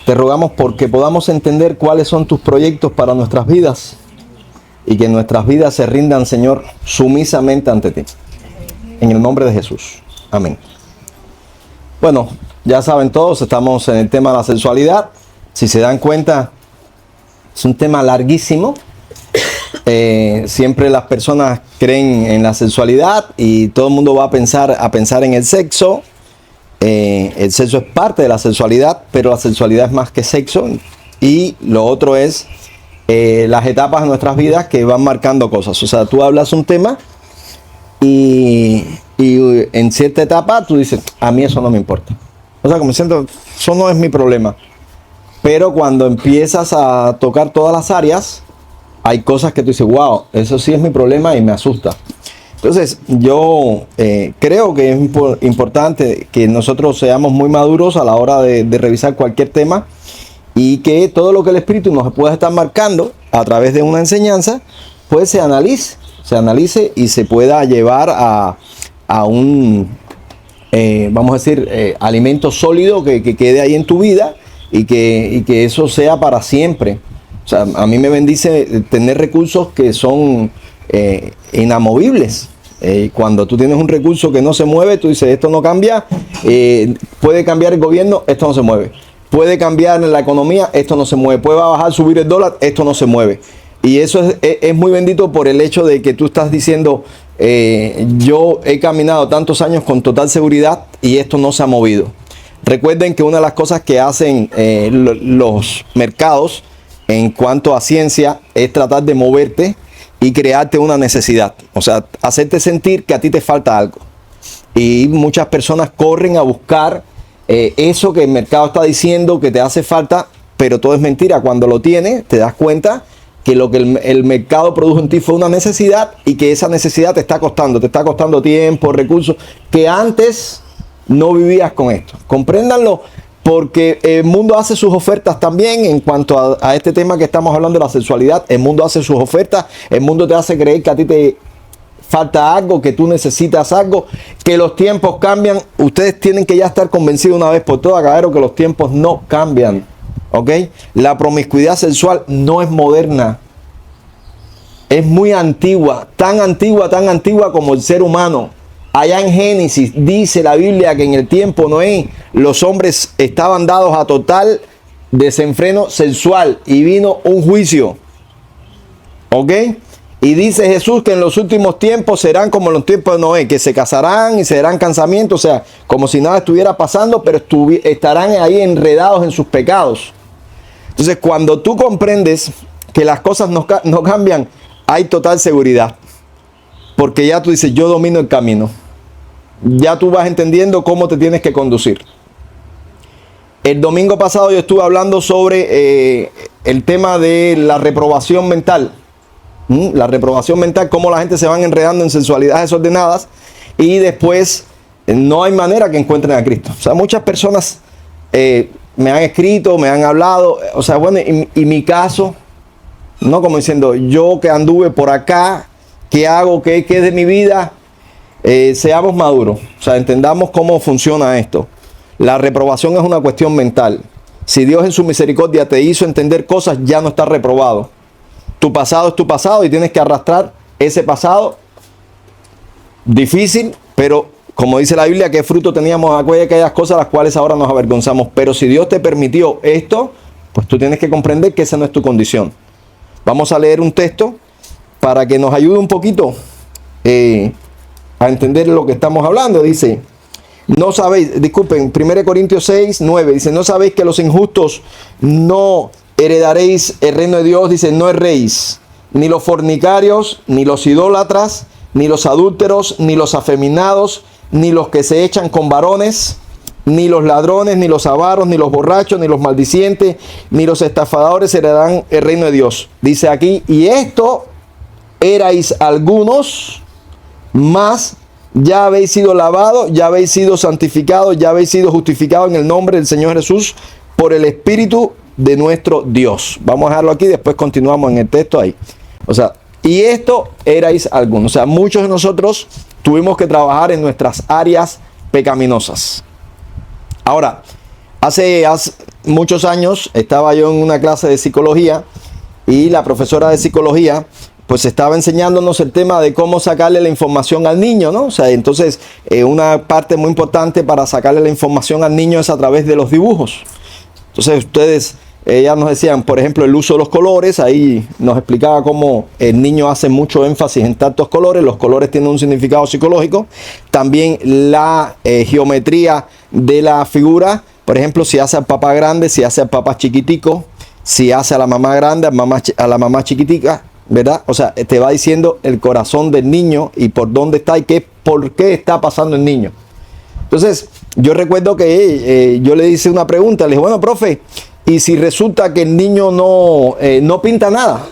Te rogamos porque podamos entender cuáles son tus proyectos para nuestras vidas y que nuestras vidas se rindan, Señor, sumisamente ante ti. En el nombre de Jesús. Amén. Bueno, ya saben todos, estamos en el tema de la sexualidad. Si se dan cuenta, es un tema larguísimo. Siempre las personas creen en la sexualidad y todo el mundo va a pensar en el sexo. El sexo es parte de la sexualidad, pero la sexualidad es más que sexo. Y lo otro es las etapas de nuestras vidas que van marcando cosas. O sea, tú hablas un tema y en cierta etapa tú dices, a mí eso no me importa. O sea, como siento, eso no es mi problema. Pero cuando empiezas a tocar todas las áreas, hay cosas que tú dices, wow, eso sí es mi problema y me asusta. Entonces, yo creo que es importante que nosotros seamos muy maduros a la hora de revisar cualquier tema y que todo lo que el Espíritu nos pueda estar marcando a través de una enseñanza, pues se analice y se pueda llevar a un, vamos a decir, alimento sólido que quede ahí en tu vida y que eso sea para siempre. O sea, a mí me bendice tener recursos que son inamovibles. Cuando tú tienes un recurso que no se mueve, tú dices, esto no cambia, puede cambiar el gobierno, esto no se mueve. Puede cambiar en la economía, esto no se mueve. Puede bajar, subir el dólar, esto no se mueve. Y eso es muy bendito por el hecho de que tú estás diciendo, yo he caminado tantos años con total seguridad y esto no se ha movido. Recuerden que una de las cosas que hacen los mercados en cuanto a ciencia es tratar de moverte y crearte una necesidad. O sea, hacerte sentir que a ti te falta algo. Y muchas personas corren a buscar eso que el mercado está diciendo que te hace falta, pero todo es mentira. Cuando lo tienes, te das cuenta que lo que el mercado produjo en ti fue una necesidad y que esa necesidad te está costando tiempo, recursos, que antes no vivías con esto. Compréndanlo, porque el mundo hace sus ofertas también en cuanto a este tema que estamos hablando de la sexualidad. El mundo hace sus ofertas, el mundo te hace creer que a ti te falta algo, que tú necesitas algo, que los tiempos cambian. Ustedes tienen que ya estar convencidos una vez por todas, caballero, que los tiempos no cambian. ¿Ok? La promiscuidad sexual no es moderna. Es muy antigua, tan antigua como el ser humano. Allá en Génesis dice la Biblia que en el tiempo de Noé los hombres estaban dados a total desenfreno sexual y vino un juicio. ¿Ok? Y dice Jesús que en los últimos tiempos serán como en los tiempos de Noé, que se casarán y se darán casamientos, o sea, como si nada estuviera pasando, pero estarán ahí enredados en sus pecados. Entonces, cuando tú comprendes que las cosas no cambian, hay total seguridad. Porque ya tú dices, yo domino el camino. Ya tú vas entendiendo cómo te tienes que conducir. El domingo pasado yo estuve hablando sobre el tema de la reprobación mental. La reprobación mental, cómo la gente se van enredando en sensualidades desordenadas y después no hay manera que encuentren a Cristo. O sea, muchas personas me han escrito, me han hablado, o sea, bueno, y mi caso, no como diciendo, yo que anduve por acá, ¿qué hago? ¿Qué es de mi vida? Seamos maduros, o sea, entendamos cómo funciona esto. La reprobación es una cuestión mental. Si Dios en su misericordia te hizo entender cosas, ya no estás reprobado. Tu pasado es tu pasado y tienes que arrastrar ese pasado difícil, pero como dice la Biblia, ¿qué fruto teníamos aquellas cosas las cuales ahora nos avergonzamos? Pero si Dios te permitió esto, pues tú tienes que comprender que esa no es tu condición. Vamos a leer un texto para que nos ayude un poquito a entender lo que estamos hablando. Dice, no sabéis, disculpen, 1 Corintios 6, 9, dice, no sabéis que los injustos no heredaréis el reino de Dios. Dice, no erréis, ni los fornicarios, ni los idólatras, ni los adúlteros, ni los afeminados, ni los que se echan con varones, ni los ladrones, ni los avaros, ni los borrachos, ni los maldicientes, ni los estafadores heredarán el reino de Dios. Dice aquí, y esto erais algunos, mas ya habéis sido lavados, ya habéis sido santificados, ya habéis sido justificados en el nombre del Señor Jesús por el Espíritu de nuestro Dios. Vamos a dejarlo aquí, después continuamos en el texto ahí. O sea, y esto erais algunos. O sea, muchos de nosotros tuvimos que trabajar en nuestras áreas pecaminosas. Ahora, Hace muchos años estaba yo en una clase de psicología y la profesora de psicología pues estaba enseñándonos el tema de cómo sacarle la información al niño, ¿no? O sea, entonces una parte muy importante para sacarle la información al niño es a través de los dibujos. Entonces ellas nos decían, por ejemplo, el uso de los colores. Ahí nos explicaba cómo el niño hace mucho énfasis en tantos colores. Los colores tienen un significado psicológico. También la geometría de la figura. Por ejemplo, si hace al papá grande, si hace al papá chiquitico, si hace a la mamá grande, a la mamá chiquitica, ¿verdad? O sea, te va diciendo el corazón del niño y por dónde está y por qué está pasando el niño. Entonces, yo recuerdo que yo le hice una pregunta. Le dije, bueno, profe, ¿y si resulta que el niño no pinta nada?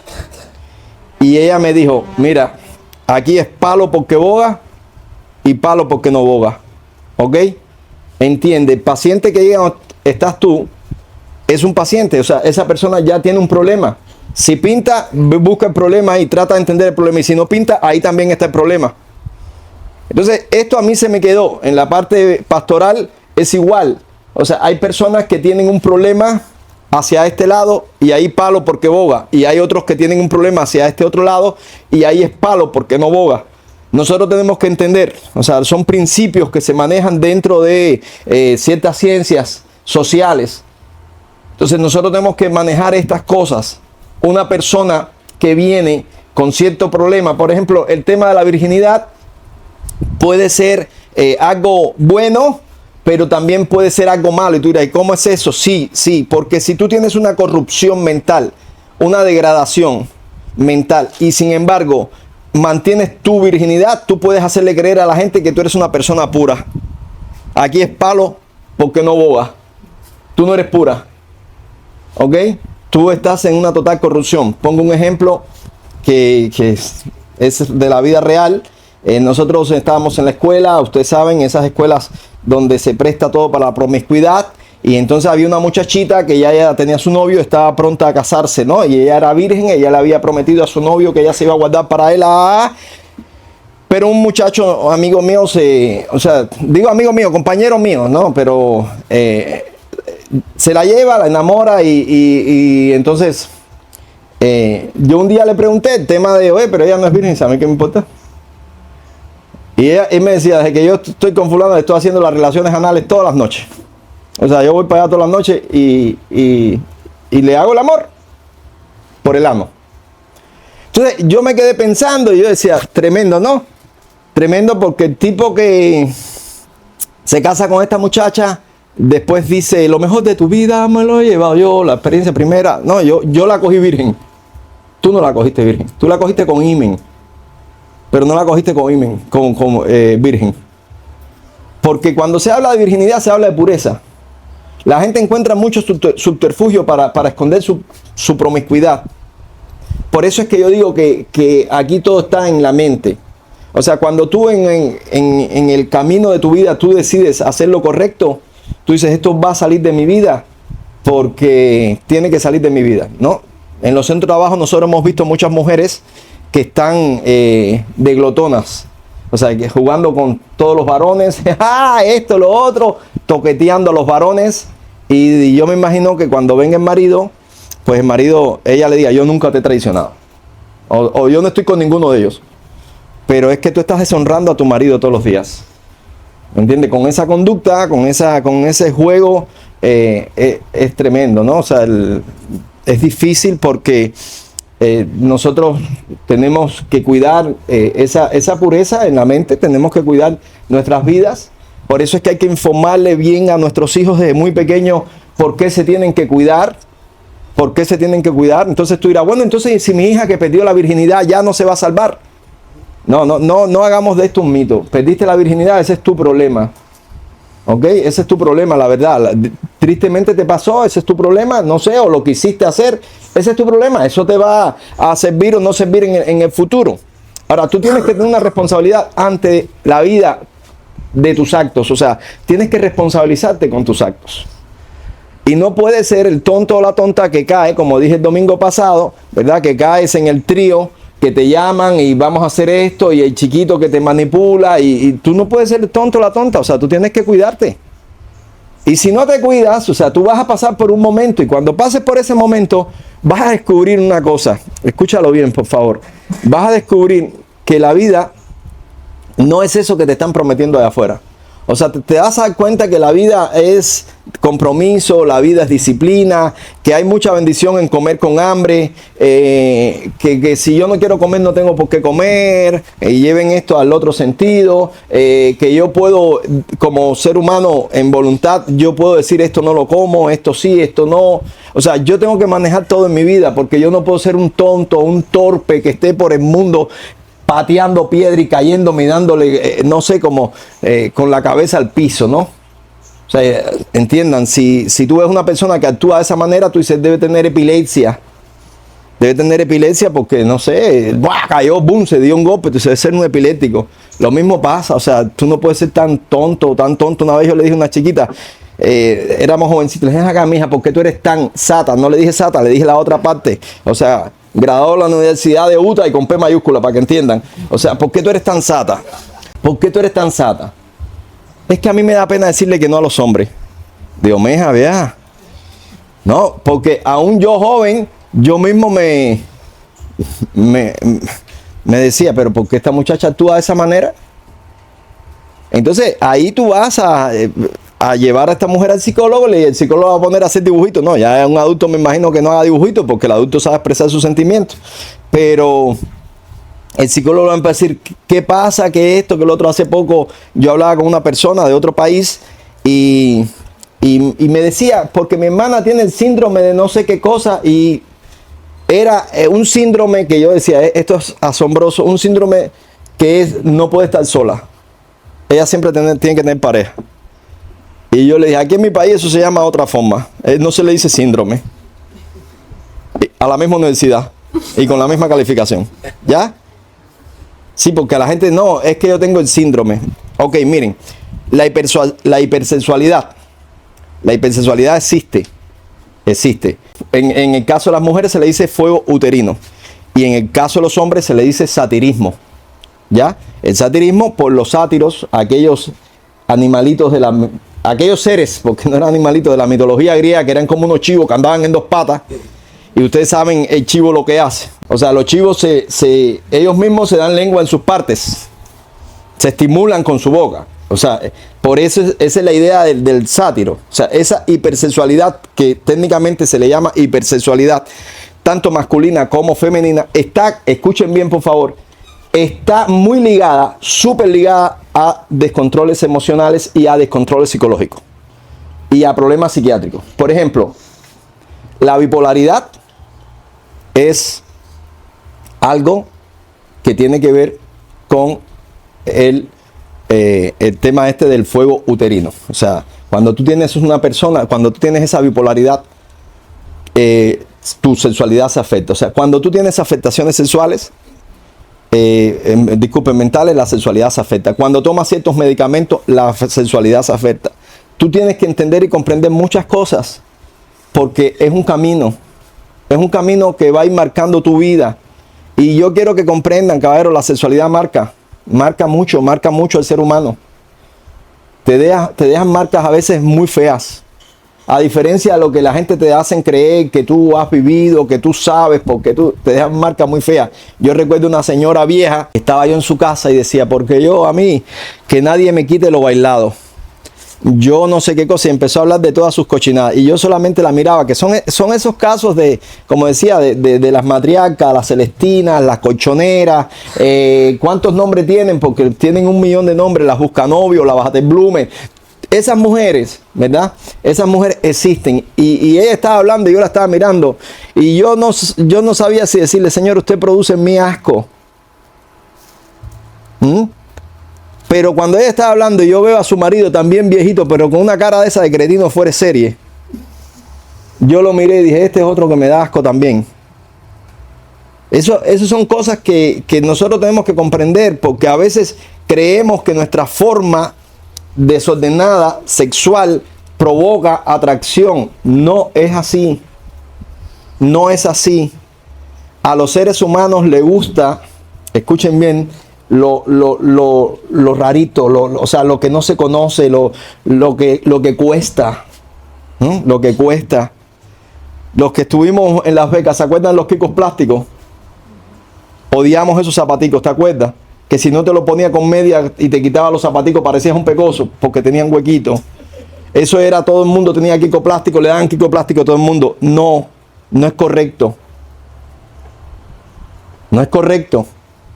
Y ella me dijo, mira, aquí es palo porque boga y palo porque no boga. ¿Ok? Entiende, el paciente que llega donde estás tú es un paciente, o sea, esa persona ya tiene un problema. Si pinta, busca el problema y trata de entender el problema. Y si no pinta, ahí también está el problema. Entonces, esto a mí se me quedó. En la parte pastoral es igual. O sea, hay personas que tienen un problema hacia este lado y ahí palo porque boga. Y hay otros que tienen un problema hacia este otro lado y ahí es palo porque no boga. Nosotros tenemos que entender, o sea, son principios que se manejan dentro de ciertas ciencias sociales. Entonces nosotros tenemos que manejar estas cosas. Una persona que viene con cierto problema, por ejemplo, el tema de la virginidad puede ser algo bueno, pero también puede ser algo malo. Y tú dirás, ¿y cómo es eso? Sí, porque si tú tienes una corrupción mental, una degradación mental, y sin embargo mantienes tu virginidad, tú puedes hacerle creer a la gente que tú eres una persona pura. Aquí es palo porque no boga. Tú no eres pura. ¿Ok? Tú estás en una total corrupción. Pongo un ejemplo que es de la vida real. Nosotros estábamos en la escuela, ustedes saben, esas escuelas donde se presta todo para la promiscuidad. Y entonces había una muchachita que ya tenía su novio, estaba pronta a casarse, ¿no? Y ella era virgen, ella le había prometido a su novio que ella se iba a guardar para él. Pero un muchacho, amigo mío, digo amigo mío, compañero mío, ¿no? Pero se la lleva, la enamora y entonces yo un día le pregunté el tema de, oye, pero ella no es virgen, ¿sabe qué me importa? Y él me decía, desde que yo estoy con fulano, estoy haciendo las relaciones anales todas las noches. O sea, yo voy para allá todas las noches y le hago el amor por el ano. Entonces yo me quedé pensando y yo decía, tremendo, ¿no? Tremendo, porque el tipo que se casa con esta muchacha, después dice, lo mejor de tu vida me lo he llevado yo, la experiencia primera. No, yo la cogí virgen. Tú no la cogiste virgen. Tú la cogiste con himen. Pero no la cogiste con himen, con virgen. Porque cuando se habla de virginidad, se habla de pureza. La gente encuentra mucho subterfugio para esconder su promiscuidad. Por eso es que yo digo que aquí todo está en la mente. O sea, cuando tú en el camino de tu vida tú decides hacer lo correcto, tú dices, esto va a salir de mi vida porque tiene que salir de mi vida, ¿no? En los centros de trabajo nosotros hemos visto muchas mujeres que están de glotonas. O sea, que jugando con todos los varones, esto, lo otro, toqueteando a los varones. Y yo me imagino que cuando venga el marido, pues el marido, ella le diga, yo nunca te he traicionado. O yo no estoy con ninguno de ellos. Pero es que tú estás deshonrando a tu marido todos los días. ¿Me entiendes? Con esa conducta, con ese juego, es tremendo, ¿no? O sea, es difícil porque nosotros tenemos que cuidar esa pureza en la mente, tenemos que cuidar nuestras vidas. Por eso es que hay que informarle bien a nuestros hijos desde muy pequeños por qué se tienen que cuidar. ¿Por qué se tienen que cuidar? Entonces tú dirás, bueno, entonces si mi hija que perdió la virginidad ya no se va a salvar. No hagamos de esto un mito. Perdiste la virginidad, ese es tu problema. ¿Ok? Ese es tu problema, la verdad. Tristemente te pasó, ese es tu problema. No sé, o lo quisiste hacer, ese es tu problema. Eso te va a servir o no servir en el futuro. Ahora, tú tienes que tener una responsabilidad ante la vida de tus actos. O sea, tienes que responsabilizarte con tus actos. Y no puede ser el tonto o la tonta que cae, como dije el domingo pasado, ¿verdad? Que caes en el trío, que te llaman y vamos a hacer esto, y el chiquito que te manipula, y tú no puedes ser el tonto o la tonta. O sea, tú tienes que cuidarte. Y si no te cuidas, o sea, tú vas a pasar por un momento y cuando pases por ese momento vas a descubrir una cosa. Escúchalo bien, por favor. Vas a descubrir que la vida no es eso que te están prometiendo de afuera. O sea, te vas a dar cuenta que la vida es compromiso, la vida es disciplina, que hay mucha bendición en comer con hambre, que si yo no quiero comer no tengo por qué comer, y lleven esto al otro sentido, que yo puedo, como ser humano en voluntad, yo puedo decir esto no lo como, esto sí, esto no. O sea, yo tengo que manejar todo en mi vida porque yo no puedo ser un tonto, un torpe que esté por el mundo pateando piedra y cayéndome y dándole, no sé, como con la cabeza al piso, ¿no? O sea, entiendan, si tú ves una persona que actúa de esa manera, tú dices, debe tener epilepsia. Debe tener epilepsia porque, no sé, ¡buah! Cayó, boom, se dio un golpe, tú debe ser un epiléptico. Lo mismo pasa, o sea, tú no puedes ser tan tonto, tan tonto. Una vez yo le dije a una chiquita, éramos jovencitos, le dije, acá, mija, ¿por qué tú eres tan sata? No le dije sata, le dije la otra parte. O sea, graduado de la Universidad de Utah y con P mayúscula, para que entiendan. O sea, ¿por qué tú eres tan sata? ¿Por qué tú eres tan sata? Es que a mí me da pena decirle que no a los hombres. Digo, meja, vea. No, porque aún yo joven, yo mismo me decía, pero ¿por qué esta muchacha actúa de esa manera? Entonces, ahí tú vas a llevar a esta mujer al psicólogo y el psicólogo va a poner a hacer dibujitos. No, ya es un adulto, me imagino que no haga dibujitos porque el adulto sabe expresar sus sentimientos. Pero el psicólogo va a empezar a decir, ¿qué pasa? ¿Qué esto? ¿Qué lo otro? Hace poco yo hablaba con una persona de otro país y me decía, porque mi hermana tiene el síndrome de no sé qué cosa y era un síndrome que yo decía, esto es asombroso, un síndrome que es, no puede estar sola. Ella siempre tiene que tener pareja. Y yo le dije, aquí en mi país eso se llama de otra forma. No se le dice síndrome. A la misma universidad y con la misma calificación. ¿Ya? Sí, porque a la gente no, es que yo tengo el síndrome. Ok, miren, la hipersexualidad. La hipersexualidad existe. Existe. En el caso de las mujeres se le dice fuego uterino. Y en el caso de los hombres se le dice satirismo. ¿Ya? El satirismo por los sátiros, aquellos animalitos aquellos seres, porque no eran animalitos de la mitología griega, que eran como unos chivos que andaban en dos patas. Y ustedes saben el chivo lo que hace. O sea, los chivos ellos mismos se dan lengua en sus partes. Se estimulan con su boca. O sea, por eso esa es la idea del sátiro. O sea, esa hipersexualidad que técnicamente se le llama hipersexualidad, tanto masculina como femenina, está, escuchen bien por favor, está muy ligada, súper ligada a descontroles emocionales y a descontroles psicológicos y a problemas psiquiátricos. Por ejemplo, la bipolaridad es algo que tiene que ver con el tema este del fuego uterino. O sea, cuando tú tienes una persona, cuando tú tienes esa bipolaridad, tu sexualidad se afecta. O sea, cuando tú tienes afectaciones sexuales, disculpen, mentales, la sexualidad se afecta. Cuando tomas ciertos medicamentos, la sexualidad se afecta. Tú tienes que entender y comprender muchas cosas porque es un camino que va a ir marcando tu vida. Y yo quiero que comprendan, caballeros, la sexualidad marca mucho al ser humano. Te dejan marcas a veces muy feas. A diferencia de lo que la gente te hacen creer que tú has vivido, que tú sabes, porque tú te dejan marcas muy feas. Yo recuerdo una señora vieja, estaba yo en su casa y decía, porque a mí, que nadie me quite lo bailado. Yo no sé qué cosa, y empezó a hablar de todas sus cochinadas. Y yo solamente la miraba, que son esos casos de, como decía, de las matriarcas, las celestinas, las colchoneras. ¿Cuántos nombres tienen? Porque tienen 1.000.000 de nombres, las buscanovios, las bajateblumes. Esas mujeres, ¿verdad? Esas mujeres existen. Y ella estaba hablando y yo la estaba mirando. Y yo no sabía si decirle, Señor, usted produce en mí asco. Pero cuando ella estaba hablando y yo veo a su marido también viejito, pero con una cara de esa de cretino fuera de serie, yo lo miré y dije, este es otro que me da asco también. Eso son cosas que nosotros tenemos que comprender, porque a veces creemos que nuestra forma desordenada, sexual, provoca atracción. No es así. No es así. A los seres humanos les gusta, escuchen bien, lo rarito, o sea, lo que no se conoce, lo que cuesta, ¿no? Lo que cuesta. Los que estuvimos en Las Vegas, ¿se acuerdan de los Kikos plásticos? Odiamos esos zapaticos, ¿te acuerdas? Que si no te lo ponía con media y te quitaba los zapaticos parecías un pecoso porque tenían huequito. Eso era, todo el mundo tenía Kiko plástico, le daban Kiko plástico a todo el mundo. No, no es correcto. No es correcto.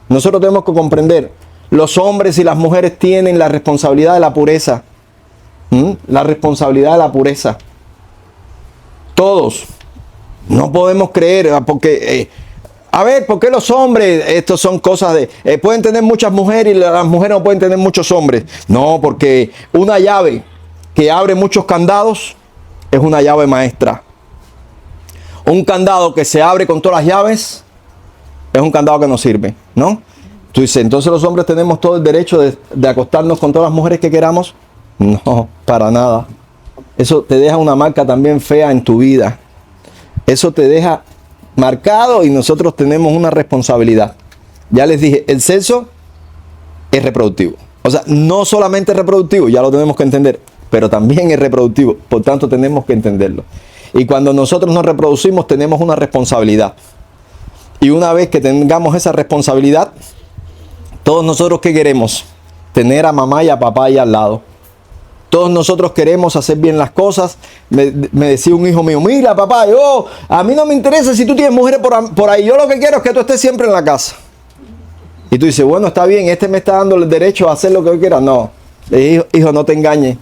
Nosotros tenemos que comprender, los hombres y las mujeres tienen la responsabilidad de la pureza. La responsabilidad de la pureza. Todos. No podemos creer, porque... a ver, ¿por qué los hombres? Estos son cosas de... pueden tener muchas mujeres y las mujeres no pueden tener muchos hombres. No, porque una llave que abre muchos candados es una llave maestra. Un candado que se abre con todas las llaves es un candado que no sirve, ¿no? Tú dices, entonces los hombres tenemos todo el derecho de acostarnos con todas las mujeres que queramos. No, para nada. Eso te deja una marca también fea en tu vida. Eso te deja marcado y nosotros tenemos una responsabilidad. Ya les dije, el sexo es reproductivo. O sea, no solamente es reproductivo, ya lo tenemos que entender, pero también es reproductivo. Por tanto, tenemos que entenderlo. Y cuando nosotros nos reproducimos, tenemos una responsabilidad. Y una vez que tengamos esa responsabilidad, todos nosotros, ¿qué queremos? Tener a mamá y a papá ahí al lado. Todos nosotros queremos hacer bien las cosas. Me decía un hijo mío, mira papá, a mí no me interesa si tú tienes mujeres por ahí. Yo lo que quiero es que tú estés siempre en la casa. Y tú dices, bueno, está bien, este me está dando el derecho a hacer lo que yo quiera. No, hijo, no te engañes.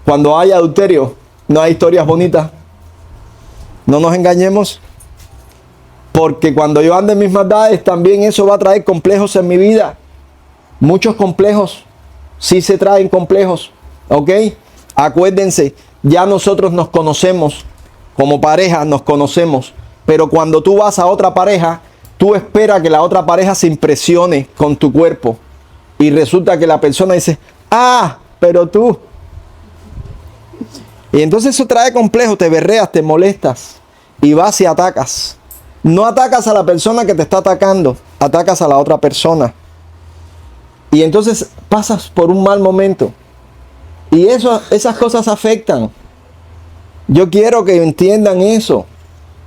Cuando hay adulterio, no hay historias bonitas. No nos engañemos. Porque cuando yo ande en mis maldades, también eso va a traer complejos en mi vida. Muchos complejos. Sí se traen complejos. ¿Ok? Acuérdense, ya nosotros nos conocemos. Como pareja nos conocemos. Pero cuando tú vas a otra pareja, tú esperas que la otra pareja se impresione con tu cuerpo. Y resulta que la persona dice, ah, pero tú. Y entonces eso trae complejos, te berreas, te molestas. Y vas y atacas. No atacas a la persona que te está atacando, atacas a la otra persona. Y entonces pasas por un mal momento. Y esas cosas afectan. Yo quiero que entiendan eso.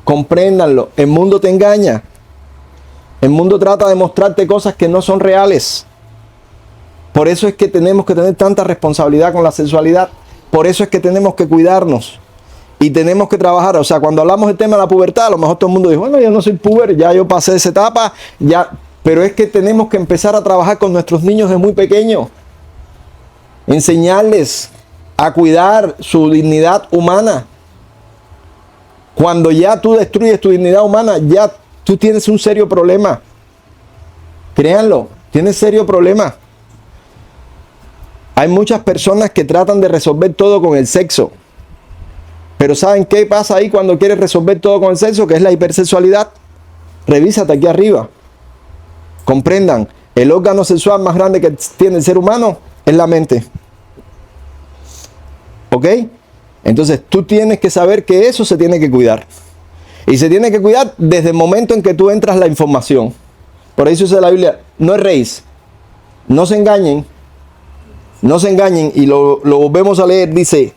Compréndanlo. El mundo te engaña. El mundo trata de mostrarte cosas que no son reales. Por eso es que tenemos que tener tanta responsabilidad con la sexualidad. Por eso es que tenemos que cuidarnos. Y tenemos que trabajar, o sea, cuando hablamos del tema de la pubertad, a lo mejor todo el mundo dijo, bueno, yo no soy puber, ya yo pasé esa etapa, ya. Pero es que tenemos que empezar a trabajar con nuestros niños desde muy pequeños. Enseñarles a cuidar su dignidad humana. Cuando ya tú destruyes tu dignidad humana, ya tú tienes un serio problema. Créanlo, tienes serio problema. Hay muchas personas que tratan de resolver todo con el sexo. Pero ¿saben qué pasa ahí cuando quieres resolver todo con el sexo? Que es la hipersexualidad. Revísate aquí arriba. Comprendan, el órgano sexual más grande que tiene el ser humano es la mente. ¿Ok? Entonces tú tienes que saber que eso se tiene que cuidar. Y se tiene que cuidar desde el momento en que tú entras la información. Por eso dice la Biblia, no erréis. No se engañen. No se engañen. Y lo volvemos a leer, dice...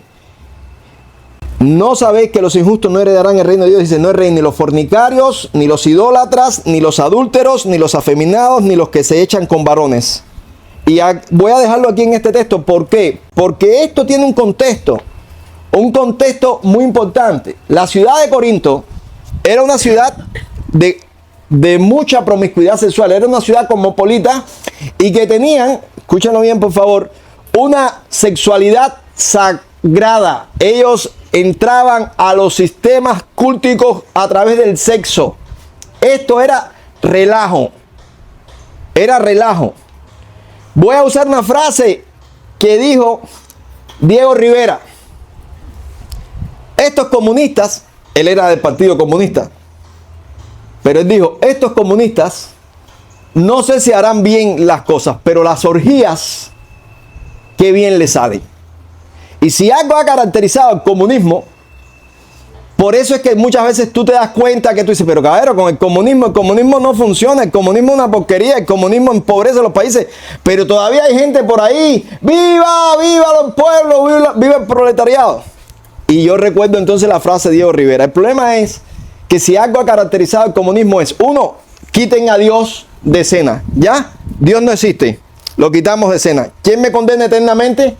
¿No sabéis que los injustos no heredarán el reino de Dios? Dice, no erréis ni los fornicarios, ni los idólatras, ni los adúlteros, ni los afeminados, ni los que se echan con varones. Y voy a dejarlo aquí en este texto. ¿Por qué? Porque esto tiene un contexto muy importante. La ciudad de Corinto era una ciudad de mucha promiscuidad sexual. Era una ciudad cosmopolita y que tenían, escúchenlo bien por favor, una sexualidad sagrada. Ellos entraban a los sistemas cúlticos a través del sexo. Esto era relajo. Era relajo. Voy a usar una frase que dijo Diego Rivera. Estos comunistas, él era del Partido Comunista, pero él dijo, estos comunistas no sé si harán bien las cosas, pero las orgías, qué bien les salen. Y si algo ha caracterizado el comunismo, Por eso es que muchas veces tú te das cuenta que tú dices, pero cabrón, con el comunismo no funciona, el comunismo es una porquería, el comunismo empobrece a los países, pero todavía hay gente por ahí, ¡viva, viva los pueblos, viva, viva el proletariado! Y yo recuerdo entonces la frase de Diego Rivera. El problema es que si algo ha caracterizado el comunismo es, uno, quiten a Dios de escena, ¿ya? Dios no existe, lo quitamos de escena. ¿Quién me condena eternamente?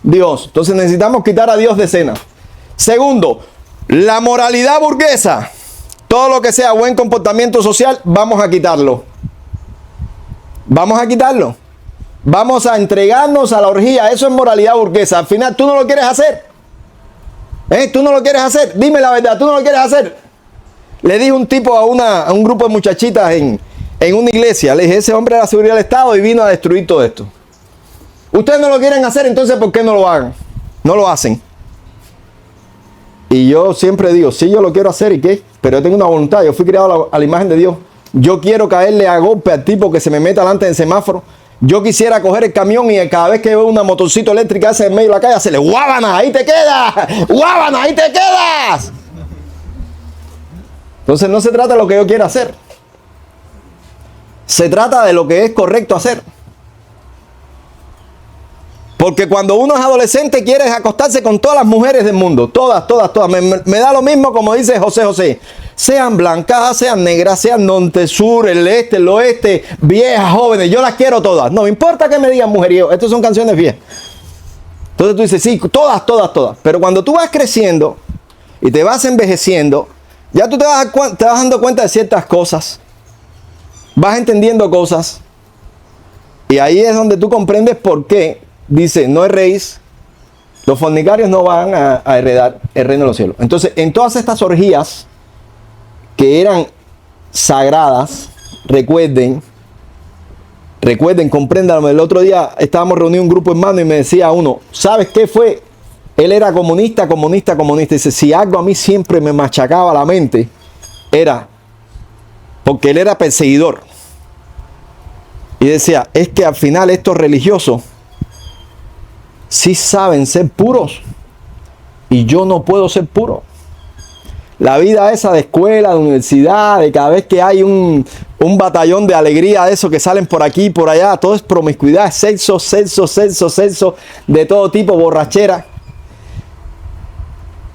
Dios. Entonces necesitamos quitar a Dios de escena. Segundo, la moralidad burguesa, todo lo que sea buen comportamiento social, vamos a quitarlo. Vamos a quitarlo. Vamos a entregarnos a la orgía. Eso es moralidad burguesa. Al final, tú no lo quieres hacer. Tú no lo quieres hacer. Dime la verdad, tú no lo quieres hacer. Le dije un tipo a un grupo de muchachitas en una iglesia. Le dije, ese hombre era la seguridad del Estado y vino a destruir todo esto. Ustedes no lo quieren hacer, entonces ¿por qué no lo hagan? No lo hacen. Y yo siempre digo, sí, yo lo quiero hacer, ¿y qué? Pero yo tengo una voluntad, yo fui criado a la imagen de Dios. Yo quiero caerle a golpe al tipo que se me meta delante del semáforo. Yo quisiera coger el camión y cada vez que veo una motorcito eléctrica esa en medio de la calle, hacerle, ¡guábana, ahí te quedas! ¡Guábana, ahí te quedas! Entonces no se trata de lo que yo quiera hacer. Se trata de lo que es correcto hacer. Porque cuando uno es adolescente quiere acostarse con todas las mujeres del mundo. Todas. Me da lo mismo como dice José José. Sean blancas, sean negras, sean norte, sur, el este, el oeste, viejas, jóvenes. Yo las quiero todas. No me importa que me digan mujerío. Estas son canciones viejas. Entonces tú dices, sí, todas. Pero cuando tú vas creciendo y te vas envejeciendo, ya tú te vas dando cuenta de ciertas cosas. Vas entendiendo cosas. Y ahí es donde tú comprendes por qué dice, no erréis, los fornicarios no van a heredar el reino de los cielos. Entonces, en todas estas orgías que eran sagradas, recuerden, compréndanlo. El otro día estábamos reunidos un grupo hermano y me decía uno, ¿sabes qué fue? Él era comunista. Dice, si algo a mí siempre me machacaba la mente, era porque él era perseguidor. Y decía, es que al final estos religiosos sí saben ser puros y yo no puedo ser puro. La vida esa de escuela, de universidad, de cada vez que hay un batallón de alegría de esos que salen por aquí y por allá, todo es promiscuidad, sexo, de todo tipo, borrachera.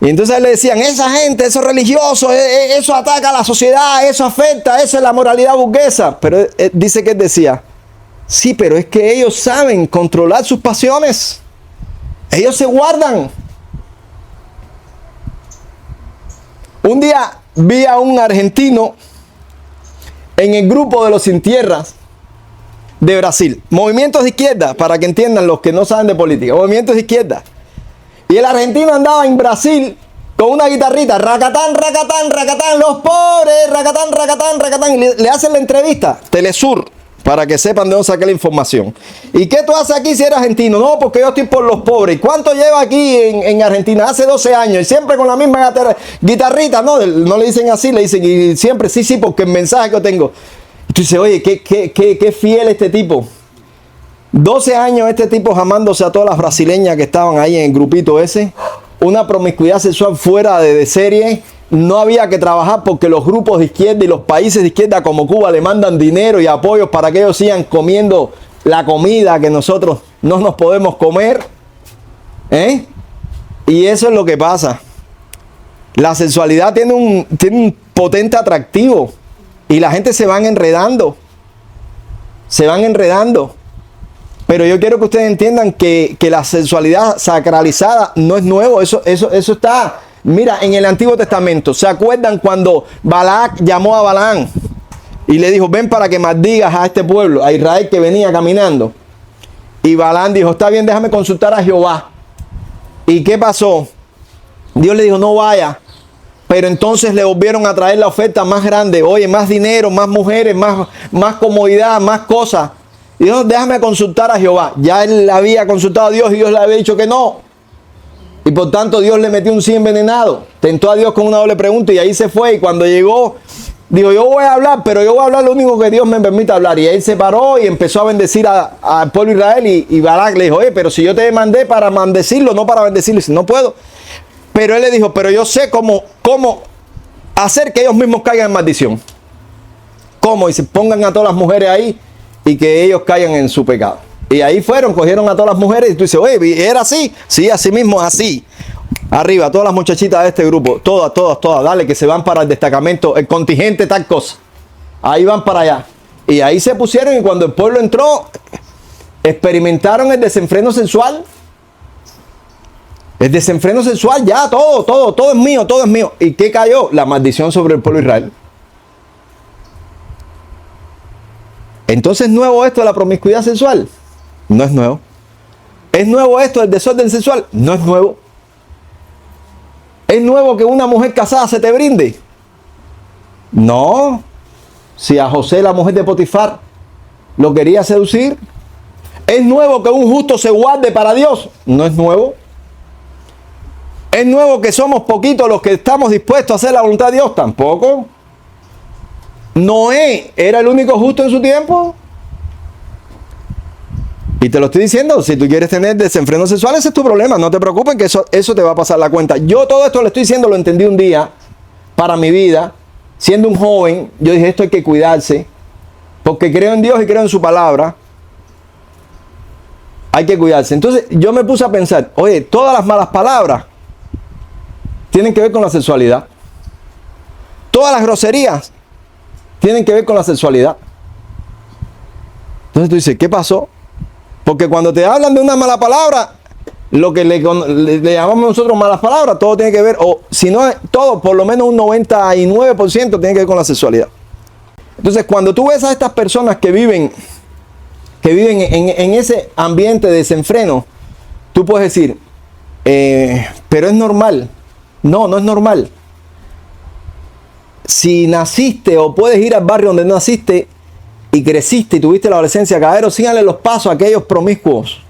Y entonces le decían, esa gente, esos religiosos, eso ataca a la sociedad, eso afecta, eso es la moralidad burguesa. Pero dice que él decía, sí, pero es que ellos saben controlar sus pasiones. Ellos se guardan. Un día vi a un argentino en el grupo de los sin tierras de Brasil. Movimientos de izquierda, para que entiendan los que no saben de política. Movimientos de izquierda. Y el argentino andaba en Brasil con una guitarrita. Racatán, los pobres, racatán. Y le hacen la entrevista. Telesur. Para que sepan de dónde saqué la información. ¿Y qué tú haces aquí si eres argentino? No, porque yo estoy por los pobres. ¿Y cuánto lleva aquí en Argentina? Hace 12 años. Y siempre con la misma guitarrita. No le dicen así, le dicen. Y siempre, sí, porque el mensaje que yo tengo. Y tú dices, oye, qué fiel este tipo. 12 años este tipo jamándose a todas las brasileñas que estaban ahí en el grupito ese. Una promiscuidad sexual fuera de serie. No había que trabajar porque los grupos de izquierda y los países de izquierda como Cuba le mandan dinero y apoyos para que ellos sigan comiendo la comida que nosotros no nos podemos comer. Y eso es lo que pasa. La sexualidad tiene un potente atractivo y la gente se van enredando. Pero yo quiero que ustedes entiendan que la sexualidad sacralizada no es nuevo. Eso está... Mira, en el Antiguo Testamento, ¿se acuerdan cuando Balac llamó a Balaam y le dijo, ven para que maldigas a este pueblo, a Israel que venía caminando? Y Balaam dijo, está bien, déjame consultar a Jehová. ¿Y qué pasó? Dios le dijo, no vaya. Pero entonces le volvieron a traer la oferta más grande. Oye, más dinero, más mujeres, más comodidad, más cosas. Y dijo, déjame consultar a Jehová. Ya él había consultado a Dios y Dios le había dicho que no. Y por tanto Dios le metió un sí envenenado. Tentó a Dios con una doble pregunta y ahí se fue. Y cuando llegó, dijo, yo voy a hablar, pero yo voy a hablar lo único que Dios me permite hablar. Y él se paró y empezó a bendecir al pueblo de Israel. Y Balac le dijo, oye, pero si yo te mandé para maldecirlo, no para bendecirlo. Y dice, no puedo. Pero él le dijo, pero yo sé cómo hacer que ellos mismos caigan en maldición. ¿Cómo? Y se pongan a todas las mujeres ahí y que ellos caigan en su pecado. Y ahí fueron, cogieron a todas las mujeres y tú dices, oye, ¿era así? Sí, así mismo, así. Arriba, todas las muchachitas de este grupo, todas, dale, que se van para el destacamento, el contingente, tal cosa. Ahí van para allá. Y ahí se pusieron y cuando el pueblo entró, experimentaron el desenfreno sexual. El desenfreno sexual, ya, todo es mío, todo es mío. ¿Y qué cayó? La maldición sobre el pueblo de Israel. Entonces, ¿es nuevo esto de la promiscuidad sexual? No es nuevo. ¿Es nuevo esto del desorden sexual? No es nuevo. ¿Es nuevo que una mujer casada se te brinde? No. Si a José, la mujer de Potifar, lo quería seducir. ¿Es nuevo que un justo se guarde para Dios? No es nuevo. ¿Es nuevo que somos poquitos los que estamos dispuestos a hacer la voluntad de Dios? Tampoco. Noé era el único justo en su tiempo. Y te lo estoy diciendo, si tú quieres tener desenfreno sexual, ese es tu problema. No te preocupes que eso te va a pasar la cuenta. Yo todo esto lo estoy diciendo, lo entendí un día para mi vida. Siendo un joven, yo dije, esto hay que cuidarse. Porque creo en Dios y creo en su palabra. Hay que cuidarse. Entonces yo me puse a pensar, oye, todas las malas palabras tienen que ver con la sexualidad. Todas las groserías tienen que ver con la sexualidad. Entonces tú dices, ¿qué pasó? Porque cuando te hablan de una mala palabra, lo que le llamamos nosotros malas palabras, todo tiene que ver, o si no todo, por lo menos un 99% tiene que ver con la sexualidad. Entonces cuando tú ves a estas personas que viven en ese ambiente de desenfreno, tú puedes decir, pero es normal. No, no es normal. Si naciste o puedes ir al barrio donde naciste y creciste y tuviste la adolescencia, caballero, síganle los pasos a aquellos promiscuos.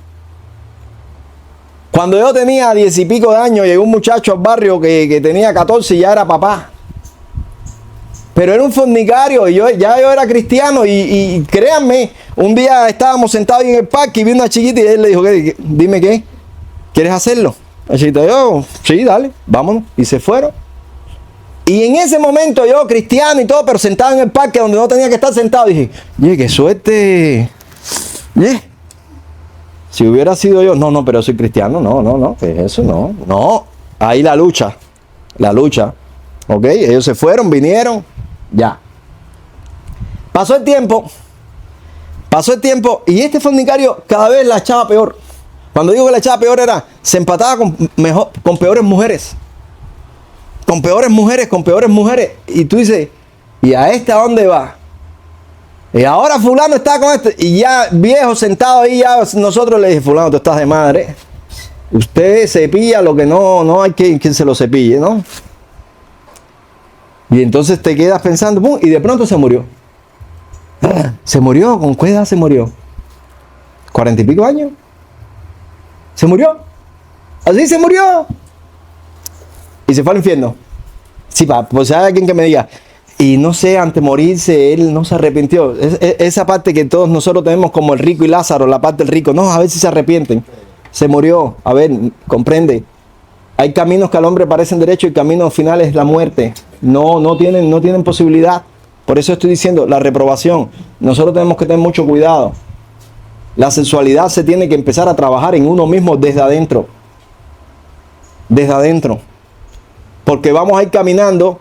Cuando yo tenía 10 y pico de años, llegó un muchacho al barrio que tenía 14 y ya era papá. Pero era un fornicario y yo era cristiano y créanme, un día estábamos sentados en el parque y vi una chiquita y él le dijo, dime qué, ¿quieres hacerlo? La chiquita, yo, sí, dale, vámonos. Y se fueron. Y en ese momento yo, cristiano y todo, pero sentado en el parque donde no tenía que estar sentado, dije, qué suerte. Si hubiera sido yo, no, pero soy cristiano, no, que eso no. Ahí la lucha, ¿ok? Ellos se fueron, vinieron, ya. Pasó el tiempo y este fornicario cada vez la echaba peor. Cuando digo que la echaba peor se empataba con peores mujeres. Con peores mujeres. Y tú dices, ¿y a este a dónde va? Y ahora fulano está con este. Y ya viejo sentado ahí, ya nosotros le dije, fulano, tú estás de madre. Usted cepilla lo que no hay quien se lo cepille, ¿no? Y entonces te quedas pensando, ¡pum! Y de pronto se murió. Se murió, ¿con qué edad se murió? 40 y pico años. Se murió. Así se murió. Y se fue al infierno. Sí, pues hay alguien que me diga, y no sé, ante morirse, él no se arrepintió. Esa parte que todos nosotros tenemos como el rico y Lázaro, la parte del rico. No, a ver si se arrepienten. Se murió. A ver, comprende. Hay caminos que al hombre parecen derechos y caminos finales la muerte. No tienen posibilidad. Por eso estoy diciendo, la reprobación. Nosotros tenemos que tener mucho cuidado. La sexualidad se tiene que empezar a trabajar en uno mismo desde adentro. Desde adentro. Porque vamos a ir caminando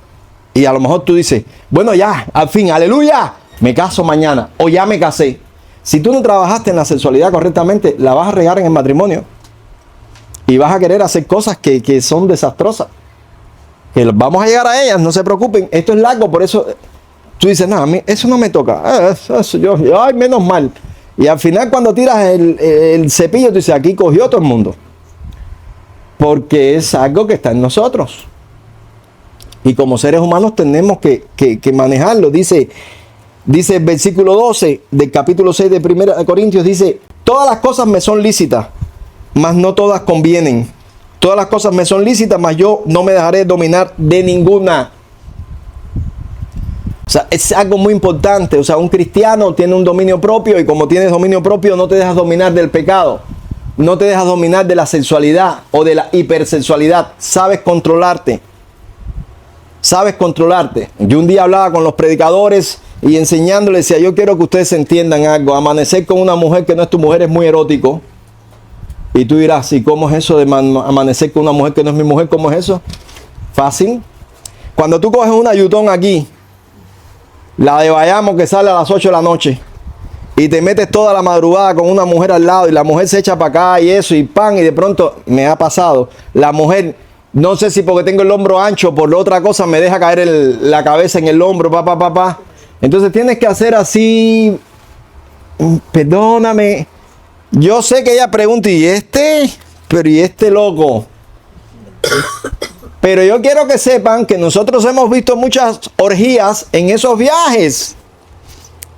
y a lo mejor tú dices, bueno ya, al fin, aleluya, me caso mañana o ya me casé. Si tú no trabajaste en la sexualidad correctamente, la vas a regar en el matrimonio. Y vas a querer hacer cosas que son desastrosas. Que vamos a llegar a ellas, no se preocupen. Esto es largo, por eso tú dices, no, a mí eso no me toca. Ay, menos mal. Y al final cuando tiras el cepillo, tú dices, aquí cogió todo el mundo. Porque es algo que está en nosotros. Y como seres humanos tenemos que manejarlo. Dice el versículo 12 del capítulo 6 de 1 Corintios, dice, todas las cosas me son lícitas, mas no todas convienen. Todas las cosas me son lícitas, mas yo no me dejaré dominar de ninguna. O sea, es algo muy importante. O sea, un cristiano tiene un dominio propio y como tienes dominio propio no te dejas dominar del pecado. no te dejas dominar de la sensualidad o de la hipersexualidad. Sabes controlarte. Sabes controlarte. Yo un día hablaba con los predicadores y enseñándoles, decía, yo quiero que ustedes entiendan algo. Amanecer con una mujer que no es tu mujer es muy erótico. Y tú dirás, ¿y cómo es eso de amanecer con una mujer que no es mi mujer? ¿Cómo es eso? Fácil. Cuando tú coges una yutón aquí, la de Bayamo que sale a las 8 de la noche, y te metes toda la madrugada con una mujer al lado y la mujer se echa para acá y eso y pan, y de pronto me ha pasado, la mujer, no sé si porque tengo el hombro ancho, por otra cosa me deja caer la cabeza en el hombro, pa. Entonces tienes que hacer así, perdóname. Yo sé que ella pregunta, ¿y este? Pero ¿y este loco? Pero yo quiero que sepan que nosotros hemos visto muchas orgías en esos viajes.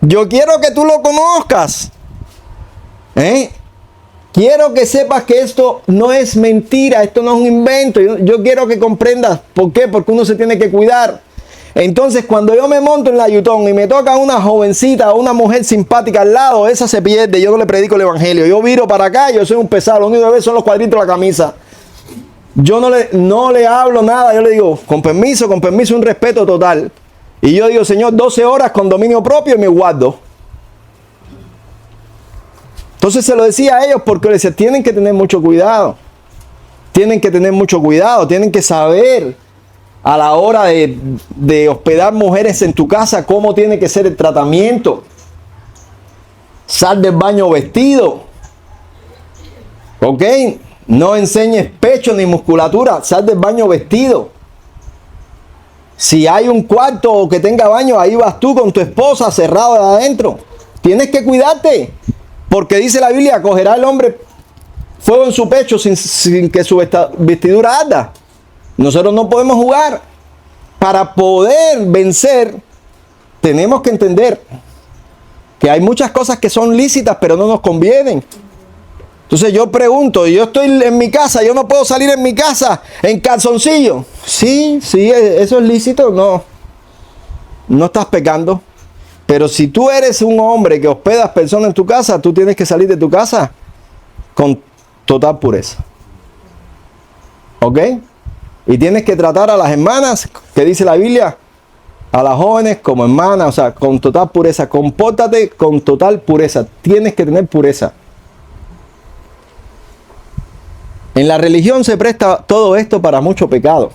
Yo quiero que tú lo conozcas. Quiero que sepas que esto no es mentira, esto no es un invento. Yo quiero que comprendas por qué, porque uno se tiene que cuidar. Entonces, cuando yo me monto en la yutón y me toca una jovencita o una mujer simpática al lado, esa se pierde. Yo no le predico el evangelio. Yo viro para acá, yo soy un pesado. Lo único que veo son los cuadritos de la camisa. Yo no le hablo nada. Yo le digo, con permiso, un respeto total. Y yo digo, Señor, 12 horas con dominio propio y me guardo. Entonces se lo decía a ellos porque les decía, tienen que tener mucho cuidado. Tienen que tener mucho cuidado. Tienen que saber a la hora de hospedar mujeres en tu casa cómo tiene que ser el tratamiento. Sal del baño vestido. ¿Ok? No enseñes pecho ni musculatura. Sal del baño vestido. Si hay un cuarto que tenga baño, ahí vas tú con tu esposa cerrado de adentro. Tienes que cuidarte. Porque dice la Biblia, cogerá el hombre fuego en su pecho sin que su vestidura arda. Nosotros no podemos jugar. Para poder vencer, tenemos que entender que hay muchas cosas que son lícitas, pero no nos convienen. Entonces yo pregunto, yo estoy en mi casa, yo no puedo salir en mi casa en calzoncillo. Sí, eso es lícito, no estás pecando. Pero si tú eres un hombre que hospedas personas en tu casa, tú tienes que salir de tu casa con total pureza. ¿Ok? Y tienes que tratar a las hermanas, que dice la Biblia, a las jóvenes como hermanas, o sea, con total pureza. Compórtate con total pureza. Tienes que tener pureza. En la religión se presta todo esto para mucho pecado.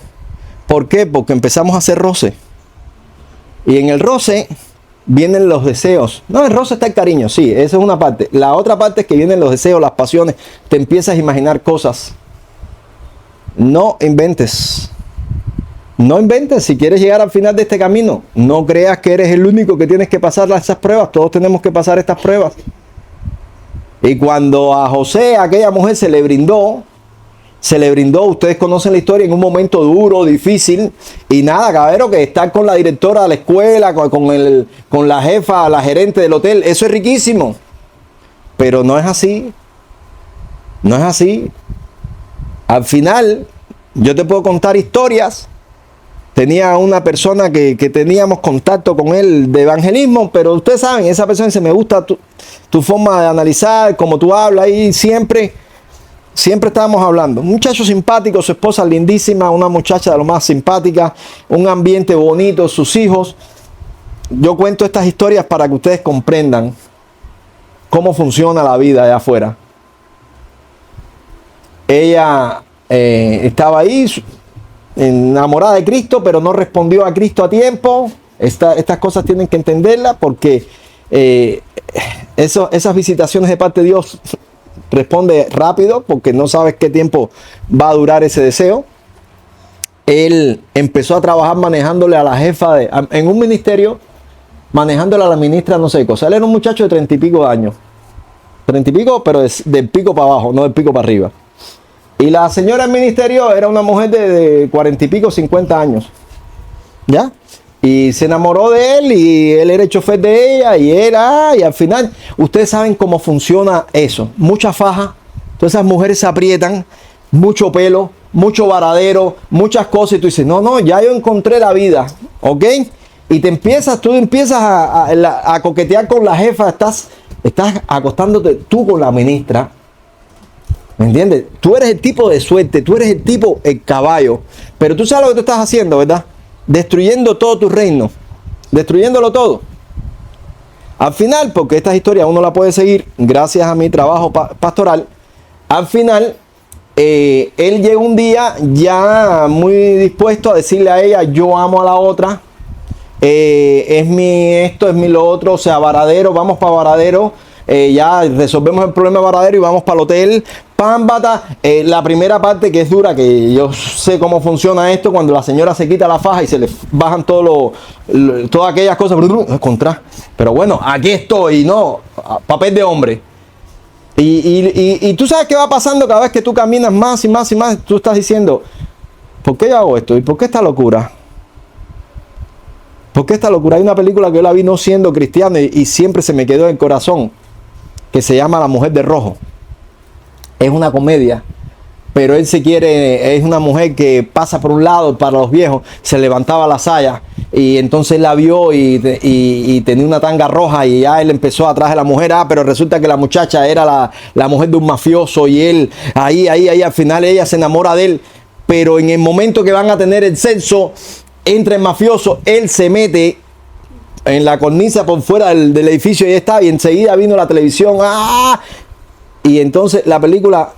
¿Por qué? Porque empezamos a hacer roce. Y en el roce vienen los deseos. No, en el roce está el cariño, sí, esa es una parte. La otra parte es que vienen los deseos, las pasiones. Te empiezas a imaginar cosas. No inventes. No inventes. Si quieres llegar al final de este camino, no creas que eres el único que tienes que pasar esas pruebas. Todos tenemos que pasar estas pruebas. Y cuando a José, aquella mujer, se le brindó, ustedes conocen la historia, en un momento duro, difícil, y nada, caballero, que estar con la directora de la escuela, con la jefa, la gerente del hotel, eso es riquísimo. Pero no es así. No es así. Al final, yo te puedo contar historias. Tenía una persona que teníamos contacto con él de evangelismo, pero ustedes saben, esa persona dice, me gusta tu forma de analizar, como tú hablas, y siempre estábamos hablando. Un muchacho simpático, su esposa lindísima, una muchacha de lo más simpática, un ambiente bonito, sus hijos. Yo cuento estas historias para que ustedes comprendan cómo funciona la vida allá afuera. Ella estaba ahí enamorada de Cristo, pero no respondió a Cristo a tiempo. Estas cosas tienen que entenderlas porque esas visitaciones de parte de Dios responde rápido porque no sabes qué tiempo va a durar ese deseo. Él empezó a trabajar manejándole a la jefa en un ministerio, manejándole a la ministra no sé qué cosa. Él era un muchacho de 30 y pico de años. 30 y pico, pero del pico para abajo, no del pico para arriba. Y la señora del ministerio era una mujer de 40 y pico, 50 años. ¿Ya? Y se enamoró de él y él era el chofer de ella y al final, ustedes saben cómo funciona eso. Mucha faja, todas esas mujeres se aprietan, mucho pelo, mucho varadero, muchas cosas y tú dices, no, ya yo encontré la vida, ¿ok? Y tú empiezas a coquetear con la jefa, estás acostándote tú con la ministra. ¿Me entiendes? Tú eres el tipo de suerte, tú eres el tipo, el caballo. Pero tú sabes lo que tú estás haciendo, ¿verdad? Destruyendo todo tu reino. Destruyéndolo todo. Al final, porque esta historia uno la puede seguir gracias a mi trabajo pastoral, al final, él llega un día ya muy dispuesto a decirle a ella, yo amo a la otra, es mi esto, es mi lo otro, o sea, Varadero, vamos para Varadero, ya resolvemos el problema de Varadero y vamos para el hotel, pámbata, la primera parte que es dura, que yo sé cómo funciona esto, cuando la señora se quita la faja y se le bajan todas aquellas cosas, contra, pero bueno, aquí estoy, no, papel de hombre. Y tú sabes qué va pasando cada vez que tú caminas más y más y más, tú estás diciendo, ¿por qué yo hago esto? ¿Y por qué esta locura? ¿Por qué esta locura? Hay una película que yo la vi no siendo cristiano y siempre se me quedó en el corazón, que se llama La Mujer de Rojo. Es una comedia, pero él se quiere, es una mujer que pasa por un lado, para los viejos, se levantaba la saya y entonces la vio y tenía una tanga roja y ya él empezó atrás de la mujer, pero resulta que la muchacha era la mujer de un mafioso y él, ahí, al final ella se enamora de él, pero en el momento que van a tener el sexo, entra el mafioso, él se mete en la cornisa por fuera del edificio y está, y enseguida vino la televisión, y entonces la película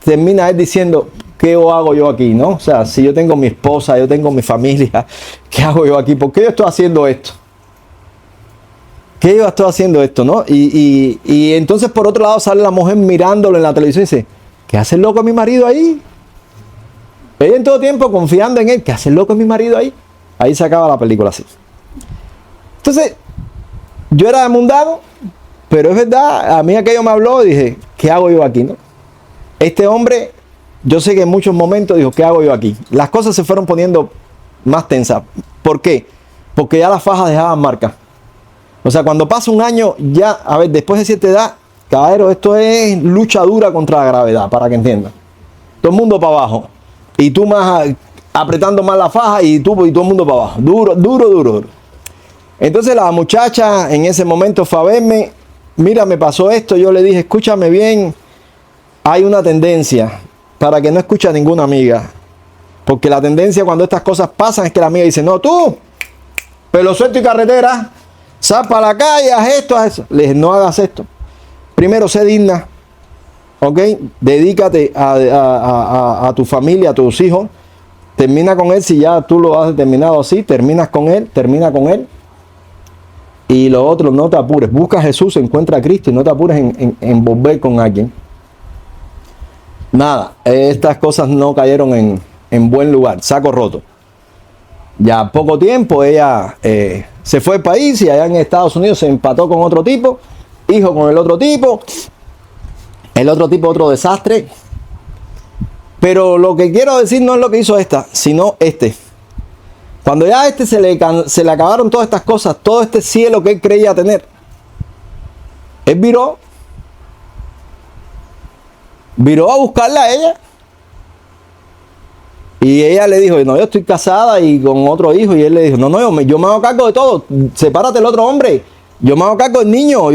termina él diciendo, ¿qué hago yo aquí? ¿No? O sea, si yo tengo mi esposa, yo tengo mi familia, ¿qué hago yo aquí? ¿Por qué yo estoy haciendo esto? ¿Qué yo estoy haciendo esto? ¿No? Y entonces por otro lado sale la mujer mirándolo en la televisión y dice, ¿qué hace el loco mi marido ahí? Ella en todo tiempo confiando en él, ¿qué hace el loco mi marido ahí? Ahí se acaba la película así. Entonces, yo era mundano, pero es verdad, a mí aquello me habló y dije, ¿qué hago yo aquí? ¿No? Este hombre, yo sé que en muchos momentos dijo, ¿qué hago yo aquí? Las cosas se fueron poniendo más tensas. ¿Por qué? Porque ya las fajas dejaban marcas. O sea, cuando pasa un año, ya, a ver, después de cierta edad, caballero, esto es lucha dura contra la gravedad, para que entiendan. Todo el mundo para abajo. Y tú más apretando más la faja y todo el mundo para abajo. Duro. Entonces la muchacha en ese momento fue a verme, mira, me pasó esto, yo le dije, escúchame bien, hay una tendencia para que no escuche a ninguna amiga, porque la tendencia cuando estas cosas pasan es que la amiga dice, no, tú, pelo suelto y carretera, sal para la calle, haz esto, haz eso. Le dije, no hagas esto, primero sé digna, ¿ok? Dedícate a tu familia, a tus hijos, termina con él, si ya tú lo has determinado así, termina con él. Y lo otro, no te apures. Busca a Jesús, encuentra a Cristo y no te apures en volver con alguien. Nada, estas cosas no cayeron en buen lugar. Saco roto. Ya poco tiempo ella se fue al país y allá en Estados Unidos se empató con otro tipo. Hijo con el otro tipo. El otro tipo, otro desastre. Pero lo que quiero decir no es lo que hizo esta, sino este. Cuando ya a este se le acabaron todas estas cosas, todo este cielo que él creía tener, él viró a buscarla a ella. Y ella le dijo, no, yo estoy casada y con otro hijo. Y él le dijo, no, yo me hago cargo de todo, sepárate del otro hombre, yo me hago cargo del niño.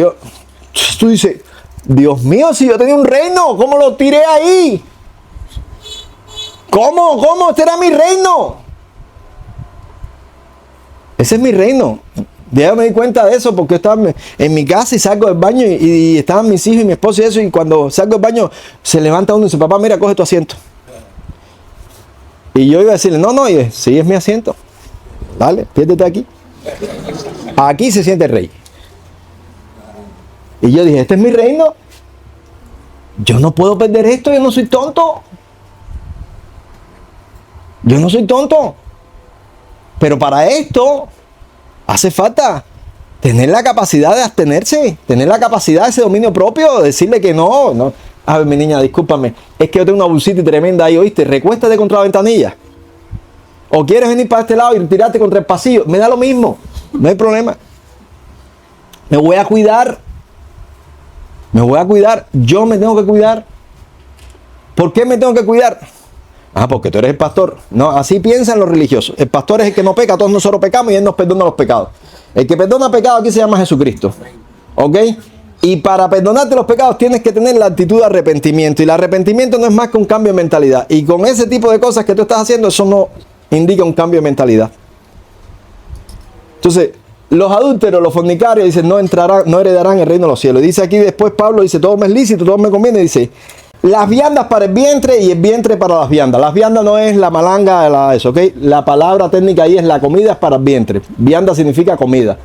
Tú dices, Dios mío, si yo tenía un reino, ¿cómo lo tiré ahí? ¿Cómo? Este era mi reino. Ese es mi reino. Ya me di cuenta de eso porque estaba en mi casa y salgo del baño y estaban mis hijos y mi esposo y eso. Y cuando salgo del baño se levanta uno y dice, papá, mira, coge tu asiento. Y yo iba a decirle, no, y sí, es mi asiento. Dale, siéntate aquí. Aquí se siente el rey. Y yo dije, este es mi reino. Yo no puedo perder esto, yo no soy tonto. Pero para esto hace falta tener la capacidad de abstenerse, tener la capacidad de ese dominio propio, decirle que no. A ver, mi niña, discúlpame, es que yo tengo una bursitis tremenda ahí, ¿oíste? Recuéstate contra la ventanilla. O quieres venir para este lado y tirarte contra el pasillo, me da lo mismo, no hay problema. Me voy a cuidar, yo me tengo que cuidar. ¿Por qué me tengo que cuidar? Porque tú eres el pastor. No, así piensan los religiosos. El pastor es el que no peca, todos nosotros pecamos y él nos perdona los pecados. El que perdona pecados aquí se llama Jesucristo. ¿Ok? Y para perdonarte los pecados tienes que tener la actitud de arrepentimiento. Y el arrepentimiento no es más que un cambio de mentalidad. Y con ese tipo de cosas que tú estás haciendo, eso no indica un cambio de mentalidad. Entonces, los adúlteros, los fornicarios, dicen, no entrarán, no heredarán el reino de los cielos. Y dice aquí después Pablo, dice, todo me es lícito, todo me conviene. Dice, las viandas para el vientre y el vientre para las viandas. Las viandas no es la malanga, eso, ¿ok? La palabra técnica ahí es la comida es para el vientre. Vianda significa comida.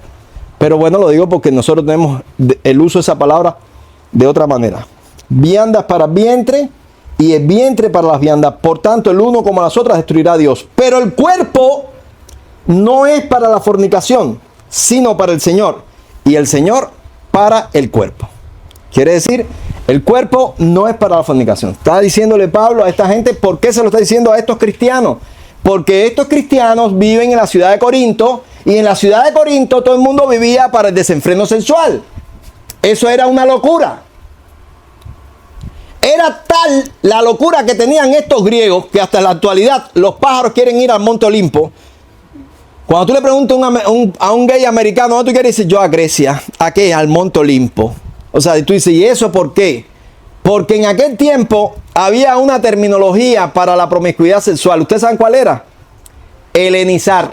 Pero bueno, lo digo porque nosotros tenemos el uso de esa palabra de otra manera. Viandas para el vientre y el vientre para las viandas. Por tanto, el uno como las otras destruirá a Dios. Pero el cuerpo no es para la fornicación, sino para el Señor. Y el Señor para el cuerpo. Quiere decir, el cuerpo no es para la fornicación. Está diciéndole Pablo a esta gente, ¿por qué se lo está diciendo a estos cristianos? Porque estos cristianos viven en la ciudad de Corinto. Y en la ciudad de Corinto todo el mundo vivía para el desenfreno sexual. Eso era una locura. Era tal la locura que tenían estos griegos que hasta en la actualidad los pájaros quieren ir al Monte Olimpo. Cuando tú le preguntas a un gay americano, ¿dónde tú quieres ir? Yo a Grecia. ¿A qué? Al Monte Olimpo. O sea, y tú dices, ¿y eso por qué? Porque en aquel tiempo había una terminología para la promiscuidad sexual. ¿Ustedes saben cuál era? Helenizar.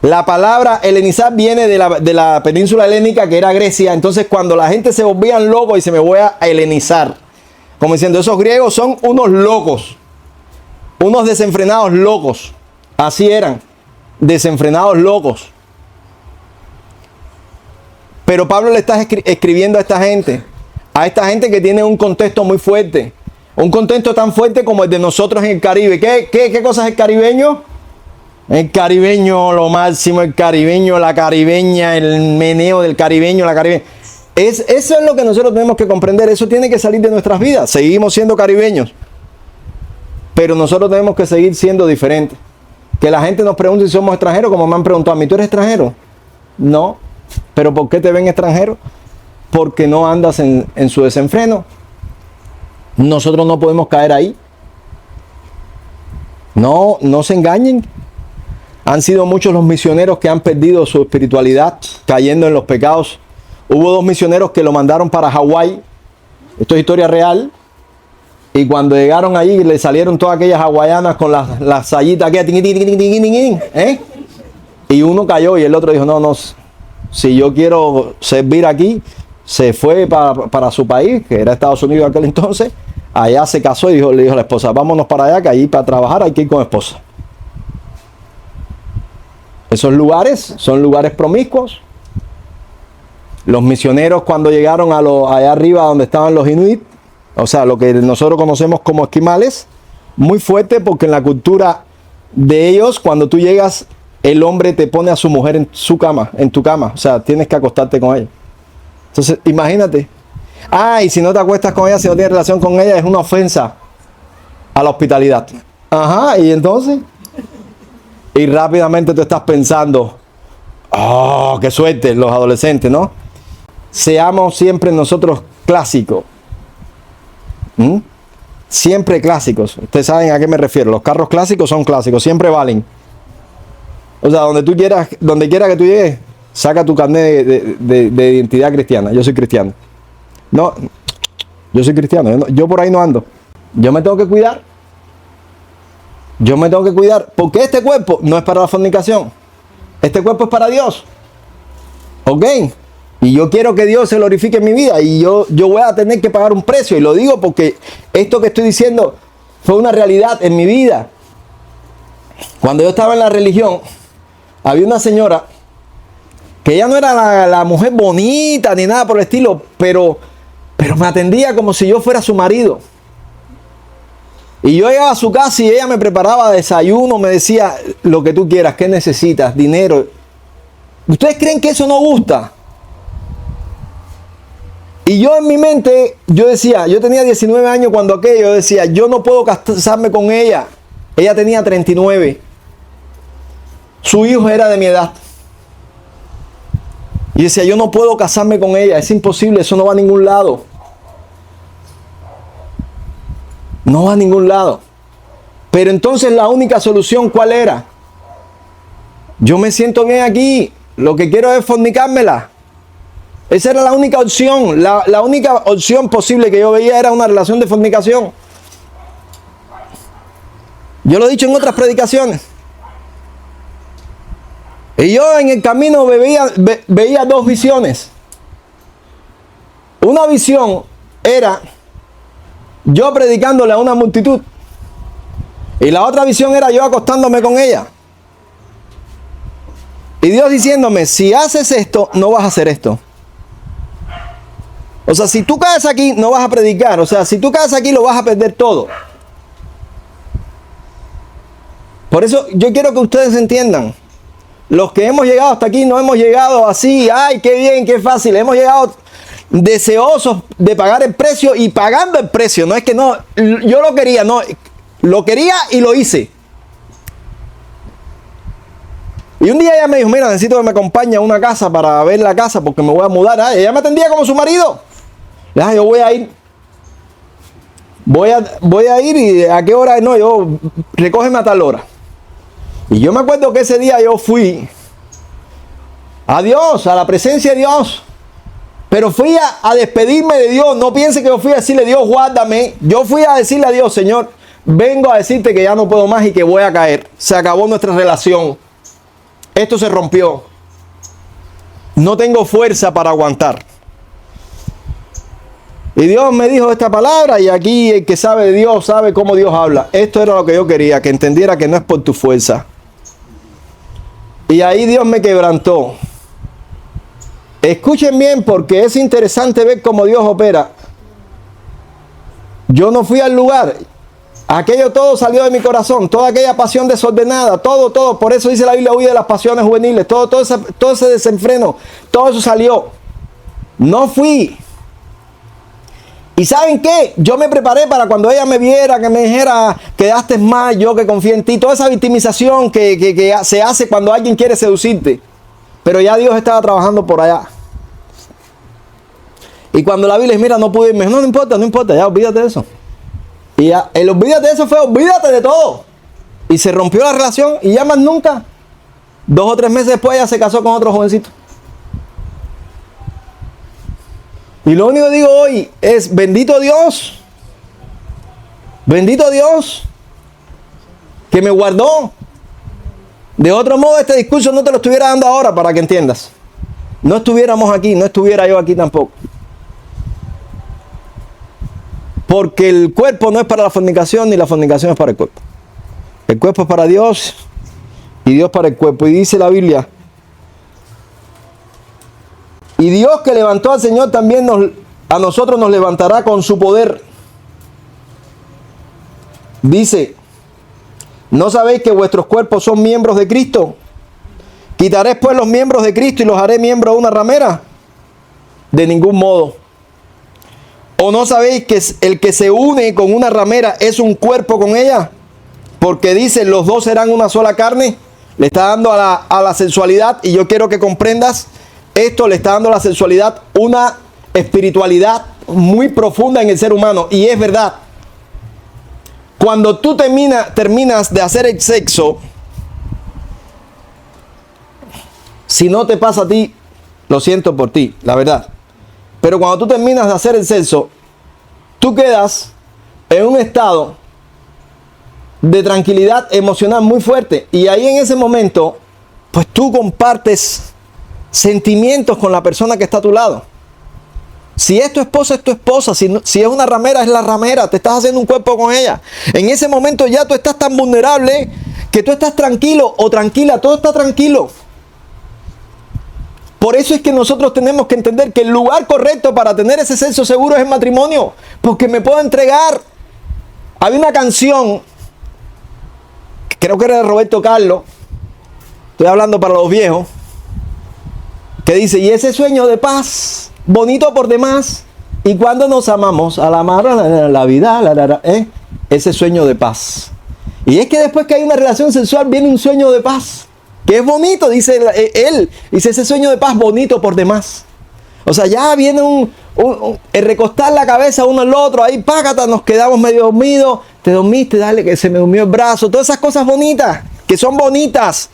La palabra helenizar viene de la península helénica, que era Grecia. Entonces, cuando la gente se volvían locos y se me voy a helenizar, como diciendo, esos griegos son unos locos, unos desenfrenados locos. Así eran, desenfrenados locos. Pero Pablo le está escribiendo a esta gente que tiene un contexto muy fuerte, un contexto tan fuerte como el de nosotros en el Caribe. ¿Qué cosa es el caribeño? El caribeño, lo máximo, el caribeño, la caribeña, el meneo del caribeño, la caribeña. Eso es lo que nosotros tenemos que comprender. Eso tiene que salir de nuestras vidas. Seguimos siendo caribeños, pero nosotros tenemos que seguir siendo diferentes. Que la gente nos pregunte si somos extranjeros, como me han preguntado a mí, ¿tú eres extranjero? No. ¿Pero por qué te ven extranjero? Porque no andas en su desenfreno. Nosotros no podemos caer ahí. No se engañen. Han sido muchos los misioneros que han perdido su espiritualidad, cayendo en los pecados. Hubo 2 misioneros que lo mandaron para Hawái. Esto es historia real. Y cuando llegaron allí, le salieron todas aquellas hawaianas con las sayitas aquí, y uno cayó y el otro dijo, no, si yo quiero servir aquí, se fue para su país, que era Estados Unidos aquel entonces. Allá se casó y le dijo a la esposa, vámonos para allá, que allí para trabajar hay que ir con esposa. Esos lugares son lugares promiscuos. Los misioneros cuando llegaron allá arriba donde estaban los inuit, o sea, lo que nosotros conocemos como esquimales, muy fuerte porque en la cultura de ellos, cuando tú llegas, el hombre te pone a su mujer en tu cama, o sea, tienes que acostarte con ella. Entonces, imagínate. Y si no te acuestas con ella, si no tienes relación con ella, es una ofensa a la hospitalidad. Ajá, y entonces... Y rápidamente tú estás pensando, qué suerte los adolescentes, ¿no? Seamos siempre nosotros clásicos. Siempre clásicos. Ustedes saben a qué me refiero. Los carros clásicos son clásicos, siempre valen. O sea, donde quiera que tú llegues, saca tu carnet de identidad cristiana. Yo soy cristiano. No, yo soy cristiano. Yo por ahí no ando. Yo me tengo que cuidar. Yo me tengo que cuidar porque este cuerpo no es para la fornicación. Este cuerpo es para Dios. ¿Ok? Y yo quiero que Dios se glorifique en mi vida. Y yo voy a tener que pagar un precio. Y lo digo porque esto que estoy diciendo fue una realidad en mi vida. Cuando yo estaba en la religión, había una señora que ella no era la mujer bonita ni nada por el estilo, pero me atendía como si yo fuera su marido. Y yo llegaba a su casa y ella me preparaba desayuno, me decía lo que tú quieras, ¿qué necesitas? Dinero. ¿Ustedes creen que eso no gusta? Y yo en mi mente, yo decía, yo tenía 19 años cuando aquello, yo decía, yo no puedo casarme con ella. Ella tenía 39. Su hijo era de mi edad. Y decía, yo no puedo casarme con ella, es imposible, eso no va a ningún lado. No va a ningún lado. Pero entonces la única solución, ¿cuál era? Yo me siento bien aquí, lo que quiero es fornicármela. Esa era la única opción. La única opción posible que yo veía era una relación de fornicación. Yo lo he dicho en otras predicaciones. Y yo en el camino veía dos visiones. Una visión era yo predicándole a una multitud. Y la otra visión era yo acostándome con ella. Y Dios diciéndome, si haces esto, no vas a hacer esto. O sea, si tú caes aquí, no vas a predicar. O sea, si tú caes aquí, lo vas a perder todo. Por eso yo quiero que ustedes entiendan. Los que hemos llegado hasta aquí no hemos llegado así, ay, qué bien, qué fácil. Hemos llegado deseosos de pagar el precio y pagando el precio. No es que no, yo lo quería, no, lo quería y lo hice. Y un día ella me dijo, mira, necesito que me acompañe a una casa para ver la casa porque me voy a mudar. Ay, ella me atendía como su marido. Ya, yo voy a ir. Voy a ir y a qué hora, no, yo recógeme a tal hora. Y yo me acuerdo que ese día yo fui a Dios, a la presencia de Dios. Pero fui a despedirme de Dios. No piense que yo fui a decirle, Dios, guárdame. Yo fui a decirle a Dios, Señor, vengo a decirte que ya no puedo más y que voy a caer. Se acabó nuestra relación. Esto se rompió. No tengo fuerza para aguantar. Y Dios me dijo esta palabra y aquí el que sabe de Dios sabe cómo Dios habla. Esto era lo que yo quería, que entendiera que no es por tu fuerza. Y ahí Dios me quebrantó. Escuchen bien porque es interesante ver cómo Dios opera. Yo no fui al lugar. Aquello todo salió de mi corazón. Toda aquella pasión desordenada. Todo. Por eso dice la Biblia, huye de las pasiones juveniles. Todo ese desenfreno. Todo eso salió. No fui. ¿Y saben qué? Yo me preparé para cuando ella me viera, que me dijera, quedaste mal, yo que confié en ti. Toda esa victimización que se hace cuando alguien quiere seducirte. Pero ya Dios estaba trabajando por allá. Y cuando la Biblia dice, mira, no pude irme. No importa, ya olvídate de eso. Y ya, el olvídate de eso fue, olvídate de todo. Y se rompió la relación y ya más nunca. 2 o 3 meses después ella se casó con otro jovencito. Y lo único que digo hoy es, bendito Dios, que me guardó. De otro modo, este discurso no te lo estuviera dando ahora para que entiendas. No estuviéramos aquí, no estuviera yo aquí tampoco. Porque el cuerpo no es para la fornicación, ni la fornicación es para el cuerpo. El cuerpo es para Dios y Dios para el cuerpo. Y dice la Biblia, y Dios que levantó al Señor también a nosotros nos levantará con su poder. Dice, ¿no sabéis que vuestros cuerpos son miembros de Cristo? ¿Quitaré pues los miembros de Cristo y los haré miembros de una ramera? De ningún modo. ¿O no sabéis que el que se une con una ramera es un cuerpo con ella? Porque dice, los dos serán una sola carne. Le está dando a la sensualidad, y yo quiero que comprendas, esto le está dando a la sensualidad una espiritualidad muy profunda en el ser humano. Y es verdad. Cuando tú terminas de hacer el sexo, si no te pasa a ti, lo siento por ti, la verdad. Pero cuando tú terminas de hacer el sexo, tú quedas en un estado de tranquilidad emocional muy fuerte. Y ahí en ese momento, pues tú compartes sentimientos con la persona que está a tu lado. Si es tu esposa, es tu esposa. Si es una ramera, es la ramera. Te estás haciendo un cuerpo con ella. En ese momento ya tú estás tan vulnerable que tú estás tranquilo o tranquila. Todo está tranquilo. Por eso es que nosotros tenemos que entender que el lugar correcto para tener ese sexo seguro es el matrimonio. Porque me puedo entregar. Hay una canción, creo que era de Roberto Carlos. Estoy hablando para los viejos. Que dice, y ese sueño de paz, bonito por demás, y cuando nos amamos, al amar la vida, ese sueño de paz. Y es que después que hay una relación sexual, viene un sueño de paz, que es bonito, dice él, dice ese sueño de paz bonito por demás. O sea, ya viene el recostar la cabeza uno al otro, ahí págata, nos quedamos medio dormidos, te dormiste, dale que se me durmió el brazo, todas esas cosas bonitas, que son bonitas.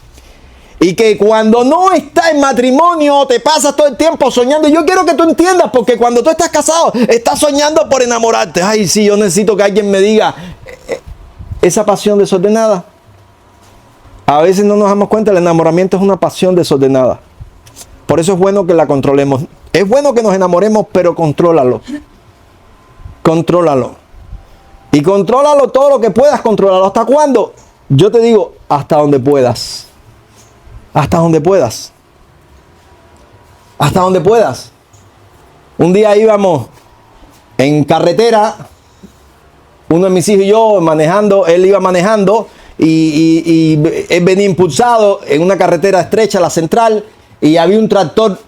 Y que cuando no estás en matrimonio te pasas todo el tiempo soñando. Yo quiero que tú entiendas, porque cuando tú estás casado estás soñando por enamorarte. Ay, sí, yo necesito que alguien me diga esa pasión desordenada. A veces no nos damos cuenta, el enamoramiento es una pasión desordenada. Por eso es bueno que la controlemos. Es bueno que nos enamoremos, pero contrólalo. Contrólalo. Y contrólalo todo lo que puedas controlarlo. ¿Hasta cuándo? Yo te digo, hasta donde puedas. Hasta donde puedas. Hasta donde puedas. Un día íbamos en carretera, uno de mis hijos y yo manejando, él iba manejando y él venía impulsado en una carretera estrecha, la central, y había un tractor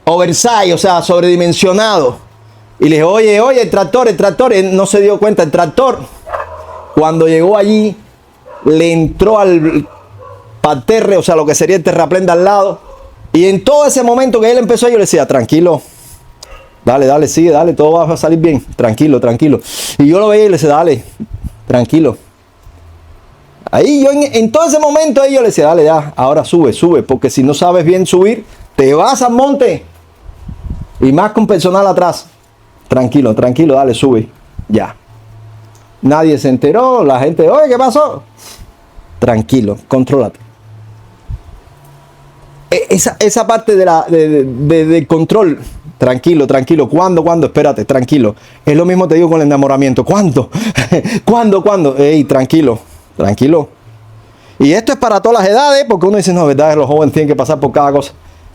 oversize, o sea, sobredimensionado. Y le dije, oye, el tractor, él no se dio cuenta, el tractor, cuando llegó allí, le entró al parterre, o sea, lo que sería el terraplén de al lado. Y en todo ese momento que él empezó, yo le decía, tranquilo, dale, sigue, dale, todo va a salir bien, tranquilo. Y yo lo veía y le decía, dale, tranquilo. Ahí yo en todo ese momento yo le decía, dale, ya, ahora sube, porque si no sabes bien subir, te vas al monte. Y más con personal atrás. Tranquilo, dale, sube, ya. Nadie se enteró, la gente, oye, ¿qué pasó? Tranquilo, contrólate. Esa parte del control, tranquilo. ¿Cuándo? Espérate, tranquilo. Es lo mismo te digo con el enamoramiento. ¿Cuándo? ¿Cuándo? Ey, tranquilo. Y esto es para todas las edades, porque uno dice, no, verdad, los jóvenes tienen que pasar por cada cosa.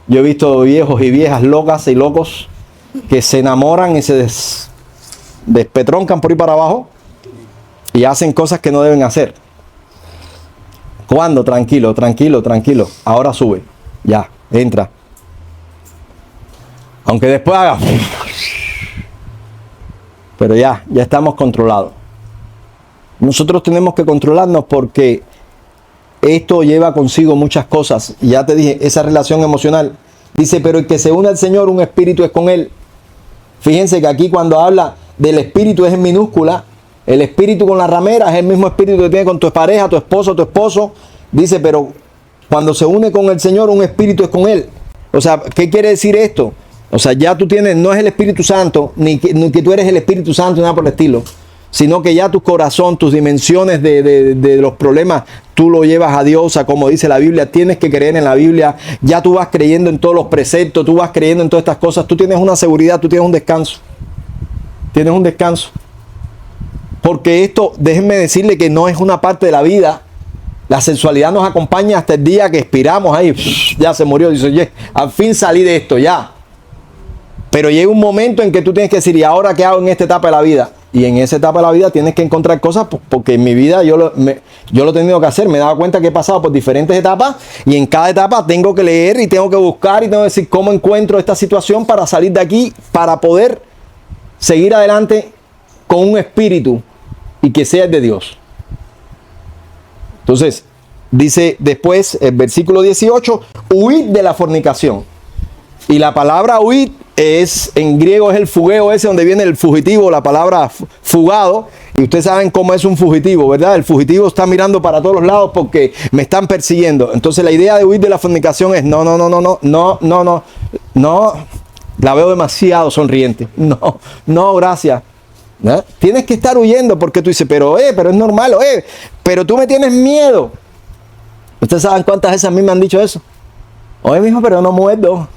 Yo he visto viejos y viejas locas y locos que se enamoran y se despetroncan por ahí para abajo y hacen cosas que no deben hacer. ¿Cuándo? Tranquilo. Ahora sube. Ya, entra. Aunque después haga. Pero ya estamos controlados. Nosotros tenemos que controlarnos porque esto lleva consigo muchas cosas. Y ya te dije, esa relación emocional. Dice, pero el que se une al Señor, un espíritu es con Él. Fíjense que aquí cuando habla del espíritu es en minúscula. El espíritu con la ramera es el mismo espíritu que tiene con tu pareja, tu esposo. Dice, pero cuando se une con el Señor, un espíritu es con Él. O sea, ¿qué quiere decir esto? O sea, ya tú tienes, no es el Espíritu Santo, ni que tú eres el Espíritu Santo, nada por el estilo. Sino que ya tu corazón, tus dimensiones de los problemas, tú lo llevas a Dios. O sea, como dice la Biblia, tienes que creer en la Biblia. Ya tú vas creyendo en todos los preceptos, tú vas creyendo en todas estas cosas. Tú tienes una seguridad, tú tienes un descanso. Tienes un descanso. Porque esto, déjenme decirle que no es una parte de la vida. La sensualidad nos acompaña hasta el día que expiramos ahí. Ya se murió. Dice, oye, al fin salí de esto, ya. Pero llega un momento en que tú tienes que decir, ¿y ahora qué hago en esta etapa de la vida? Y en esa etapa de la vida tienes que encontrar cosas, porque en mi vida yo lo he tenido que hacer. Me he dado cuenta que he pasado por diferentes etapas y en cada etapa tengo que leer y tengo que buscar y tengo que decir cómo encuentro esta situación para salir de aquí, para poder seguir adelante con un espíritu y que sea el de Dios. Entonces, dice después el versículo 18, huid de la fornicación. Y la palabra huid en griego es el fugueo ese donde viene el fugitivo, la palabra fugado. Y ustedes saben cómo es un fugitivo, ¿verdad? El fugitivo está mirando para todos los lados porque me están persiguiendo. Entonces la idea de huir de la fornicación es no, la veo demasiado sonriente. No, gracias. ¿No? Tienes que estar huyendo porque tú dices, pero es normal, pero tú me tienes miedo. ¿Ustedes saben cuántas veces a mí me han dicho eso? Oye, mijo, pero no muerdo.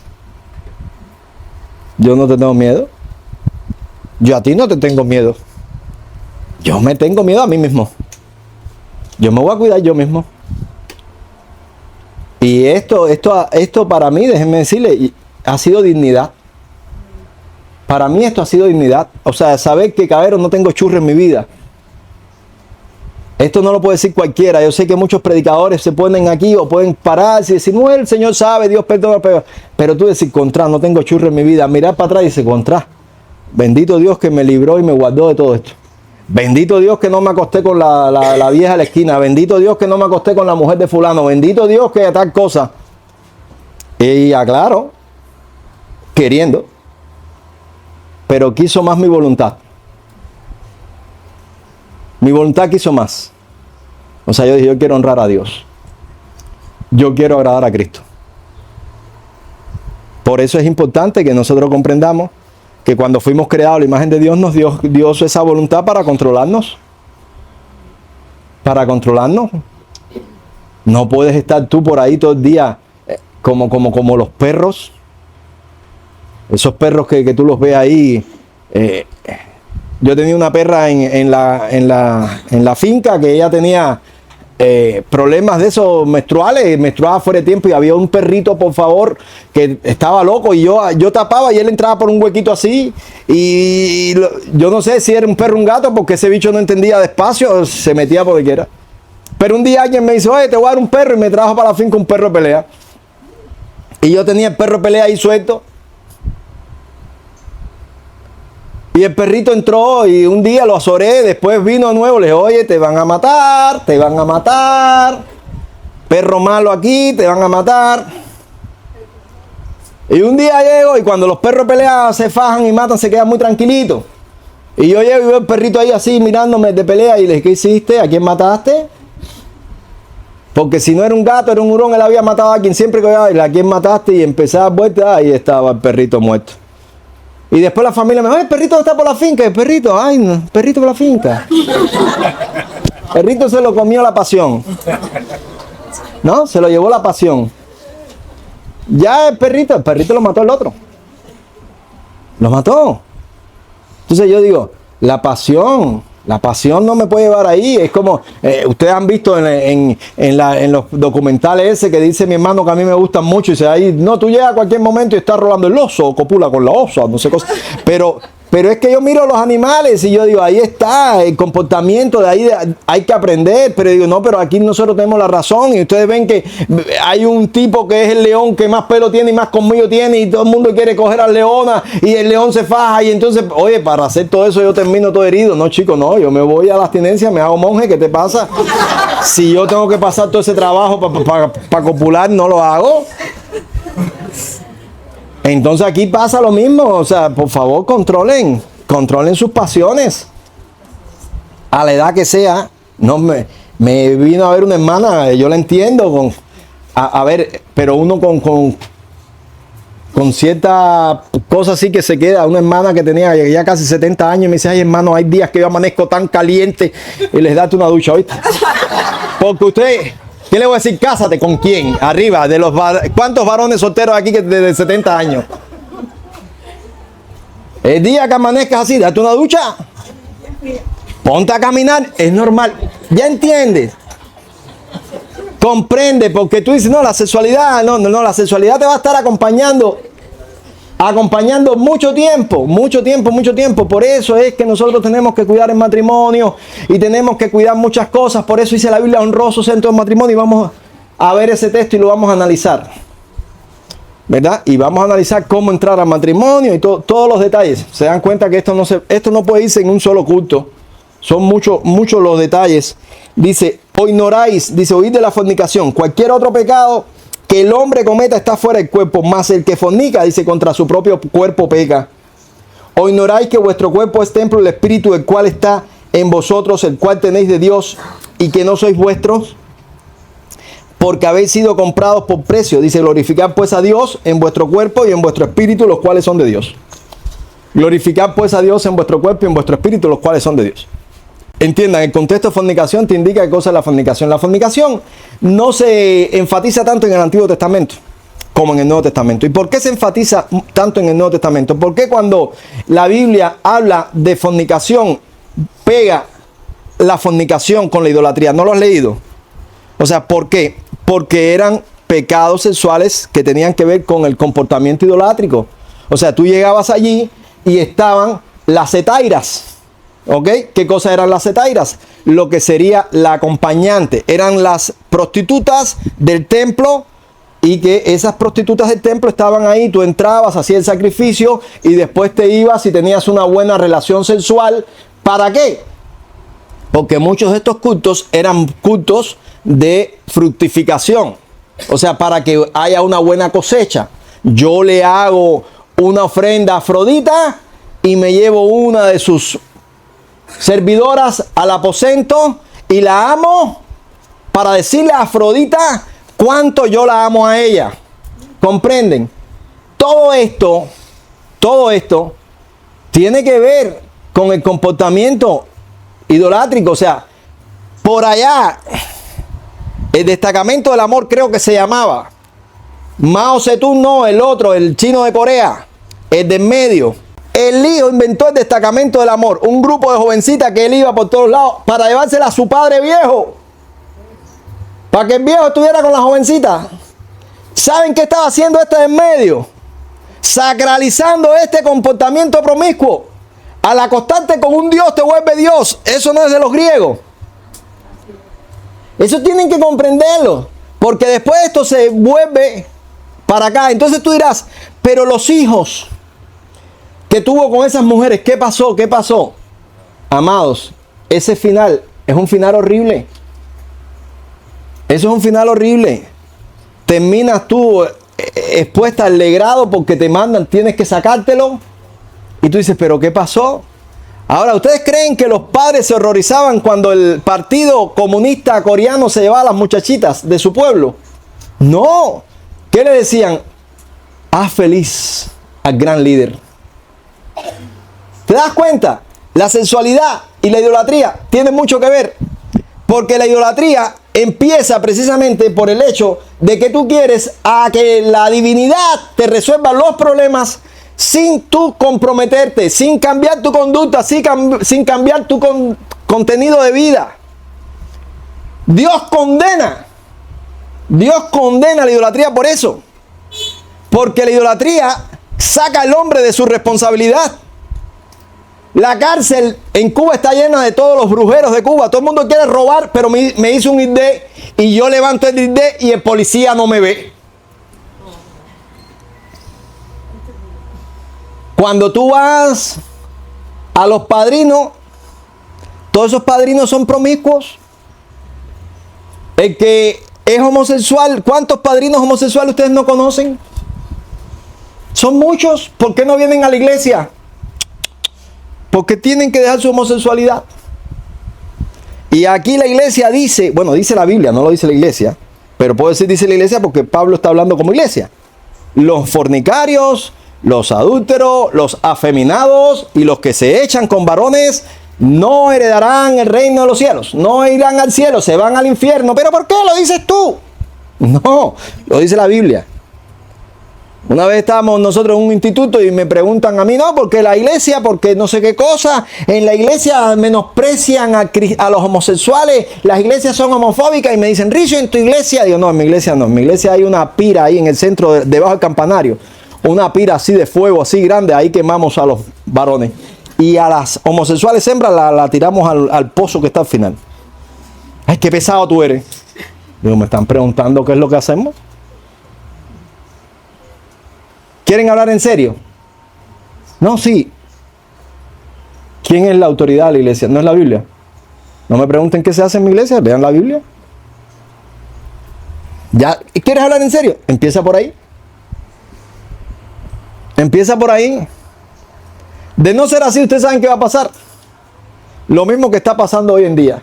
Yo no te tengo miedo. Yo a ti no te tengo miedo. Yo me tengo miedo a mí mismo. Yo me voy a cuidar yo mismo. Y esto para mí, déjenme decirle, ha sido dignidad. Para mí esto ha sido dignidad. O sea, saber que, cabrón, no tengo churro en mi vida. Esto no lo puede decir cualquiera. Yo sé que muchos predicadores se ponen aquí o pueden pararse y decir, no, el Señor sabe, Dios perdona. Pero tú decir, no tengo churro en mi vida. Mirar para atrás y decir, bendito Dios que me libró y me guardó de todo esto. Bendito Dios que no me acosté con la vieja de la esquina. Bendito Dios que no me acosté con la mujer de fulano. Bendito Dios que tal cosa. Y aclaro, queriendo. Pero quiso más mi voluntad. Mi voluntad quiso más. O sea, yo dije, yo quiero honrar a Dios. yo quiero agradar a Cristo. Por eso es importante que nosotros comprendamos que cuando fuimos creados a la imagen de Dios, nos dio esa voluntad para controlarnos. Para controlarnos. No puedes estar tú por ahí todo el día como los perros. Esos perros que tú los ves ahí. Yo tenía una perra en la finca que ella tenía problemas de esos menstruaba fuera de tiempo, y había un perrito, por favor, que estaba loco, y yo tapaba y él entraba por un huequito así, y yo no sé si era un perro o un gato, porque ese bicho no entendía de espacio, se metía por donde quiera. Pero un día alguien me dice, oye, te voy a dar un perro, y me trajo para la finca un perro de pelea, y yo tenía el perro de pelea ahí suelto. Y el perrito entró y un día lo azoré, después vino de nuevo, le dije, oye, te van a matar, perro malo aquí, te van a matar. Y un día llego, y cuando los perros pelean, se fajan y matan, se quedan muy tranquilitos. Y yo llego y veo el perrito ahí así mirándome de pelea, y le dije, ¿qué hiciste? ¿A quién mataste? Porque si no era un gato, era un hurón, él había matado a quien siempre que iba, ¿a quién mataste? Y empezaba a vuelta, ahí estaba el perrito muerto. Y después la familia me dijo, el perrito está por la finca. El perrito, ay, no, perrito por la finca. El perrito se lo comió la pasión. ¿No? Se lo llevó la pasión. Ya el perrito lo mató el otro. Lo mató. Entonces yo digo, la pasión no me puede llevar ahí. Es como, ustedes han visto en los documentales ese que dice mi hermano, que a mí me gustan mucho, y dice, ahí, no, tú llegas a cualquier momento y estás rolando el oso, copula con la osa, no sé cosas. Pero es que yo miro los animales y yo digo, ahí está, el comportamiento de ahí hay que aprender. Pero digo, no, pero aquí nosotros tenemos la razón, y ustedes ven que hay un tipo que es el león que más pelo tiene y más colmillo tiene, y todo el mundo quiere coger al leona, y el león se faja, y entonces, oye, para hacer todo eso yo termino todo herido. No, chico, no, yo me voy a la abstinencia, me hago monje, ¿qué te pasa? Si yo tengo que pasar todo ese trabajo para copular, no lo hago. Entonces aquí pasa lo mismo, o sea, por favor, controlen sus pasiones. A la edad que sea, no me vino a ver una hermana, yo la entiendo, a ver, pero uno con cierta cosa así que se queda. Una hermana que tenía ya casi 70 años y me dice, ay hermano, hay días que yo amanezco tan caliente, y les date una ducha, ¿oíste? Porque usted... ¿Qué le voy a decir? Cásate con quién, arriba, ¿cuántos varones solteros aquí que desde 70 años? El día que amanezcas así, date una ducha, ponte a caminar, es normal, ¿ya entiendes? Comprende, porque tú dices, no, la sexualidad, no, la sexualidad te va a estar acompañando mucho tiempo. Por eso es que nosotros tenemos que cuidar el matrimonio y tenemos que cuidar muchas cosas. Por eso dice la Biblia, honroso sea en todo matrimonio, y vamos a ver ese texto y lo vamos a analizar, ¿verdad? Y vamos a analizar cómo entrar al matrimonio y todos los detalles. Se dan cuenta que esto no puede irse en un solo culto. Son muchos los detalles. Dice, o ignoráis, dice, oíd de la fornicación. Cualquier otro pecado que el hombre cometa está fuera del cuerpo, más el que fornica, dice, contra su propio cuerpo peca. O ignoráis que vuestro cuerpo es templo del Espíritu, el cual está en vosotros, el cual tenéis de Dios, y que no sois vuestros, porque habéis sido comprados por precio. Dice, glorificad pues a Dios en vuestro cuerpo y en vuestro espíritu, los cuales son de Dios. Glorificad pues a Dios en vuestro cuerpo y en vuestro espíritu, los cuales son de Dios. Entiendan, el contexto de fornicación te indica qué cosa es la fornicación. La fornicación no se enfatiza tanto en el Antiguo Testamento como en el Nuevo Testamento. ¿Y por qué se enfatiza tanto en el Nuevo Testamento? Porque cuando la Biblia habla de fornicación, pega la fornicación con la idolatría. ¿No lo has leído? O sea, ¿por qué? Porque eran pecados sexuales que tenían que ver con el comportamiento idolátrico. O sea, tú llegabas allí y estaban las hetairas. ¿Ok? ¿Qué cosa eran las hetairas? Lo que sería la acompañante. Eran las prostitutas del templo, y que esas prostitutas del templo estaban ahí. Tú entrabas, hacías el sacrificio y después te ibas y tenías una buena relación sexual. ¿Para qué? Porque muchos de estos cultos eran cultos de fructificación. O sea, para que haya una buena cosecha. Yo le hago una ofrenda a Afrodita y me llevo una de sus servidoras al aposento y la amo para decirle a Afrodita cuánto yo la amo a ella. ¿Comprenden? Todo esto tiene que ver con el comportamiento idolátrico. O sea, por allá, el destacamento del amor creo que se llamaba. Mao Zedong no, el otro, el chino de Corea, el de en medio. El hijo inventó el destacamento del amor, un grupo de jovencitas que él iba por todos lados para llevársela a su padre viejo. Para que el viejo estuviera con la jovencita. ¿Saben qué estaba haciendo este de en medio? Sacralizando este comportamiento promiscuo. Al acostarte con un Dios te vuelve Dios. Eso no es de los griegos. Eso tienen que comprenderlo. Porque después esto se vuelve para acá. Entonces tú dirás, pero los hijos que tuvo con esas mujeres, ¿qué pasó? ¿Qué pasó? Amados, ese final es un final horrible. Eso es un final horrible. Terminas tú expuesta al legrado porque te mandan, tienes que sacártelo. Y tú dices, ¿pero qué pasó? Ahora, ¿ustedes creen que los padres se horrorizaban cuando el Partido Comunista Coreano se llevaba a las muchachitas de su pueblo? No. ¿Qué le decían? Haz feliz al gran líder. ¿Te das cuenta? La sensualidad y la idolatría tienen mucho que ver. Porque la idolatría empieza precisamente por el hecho de que tú quieres a que la divinidad te resuelva los problemas sin tú comprometerte, sin cambiar tu conducta, sin cambiar tu contenido de vida. Dios condena la idolatría por eso. Porque la idolatría saca al hombre de su responsabilidad. La cárcel en Cuba está llena de todos los brujeros de Cuba. Todo el mundo quiere robar, pero me hizo un ID y yo levanto el ID y el policía no me ve. Cuando tú vas a los padrinos, todos esos padrinos son promiscuos. El que es homosexual, ¿cuántos padrinos homosexuales ustedes no conocen? Son muchos. ¿Por qué no vienen a la iglesia? Porque tienen que dejar su homosexualidad. Y aquí la iglesia dice, bueno, dice la Biblia, no lo dice la iglesia, pero puedo decir dice la iglesia porque Pablo está hablando como iglesia. Los fornicarios, los adúlteros, los afeminados y los que se echan con varones no heredarán el reino de los cielos. No irán al cielo, se van al infierno. ¿Pero por qué lo dices tú? No, lo dice la Biblia. Una vez estábamos nosotros en un instituto y me preguntan a mí, no, porque la iglesia, porque no sé qué cosa, en la iglesia menosprecian a los homosexuales, las iglesias son homofóbicas y me dicen, Richo, en tu iglesia, digo, no, en mi iglesia no, en mi iglesia hay una pira ahí en el centro, debajo del campanario, una pira así de fuego, así grande, ahí quemamos a los varones y a las homosexuales hembras la tiramos al pozo que está al final. Ay, qué pesado tú eres. Digo, me están preguntando qué es lo que hacemos. ¿Quieren hablar en serio? No, sí. ¿Quién es la autoridad de la iglesia? ¿No es la Biblia? No me pregunten qué se hace en mi iglesia, vean la Biblia. ¿Ya? ¿Quieres hablar en serio? Empieza por ahí. Empieza por ahí. De no ser así, ustedes saben qué va a pasar. Lo mismo que está pasando hoy en día.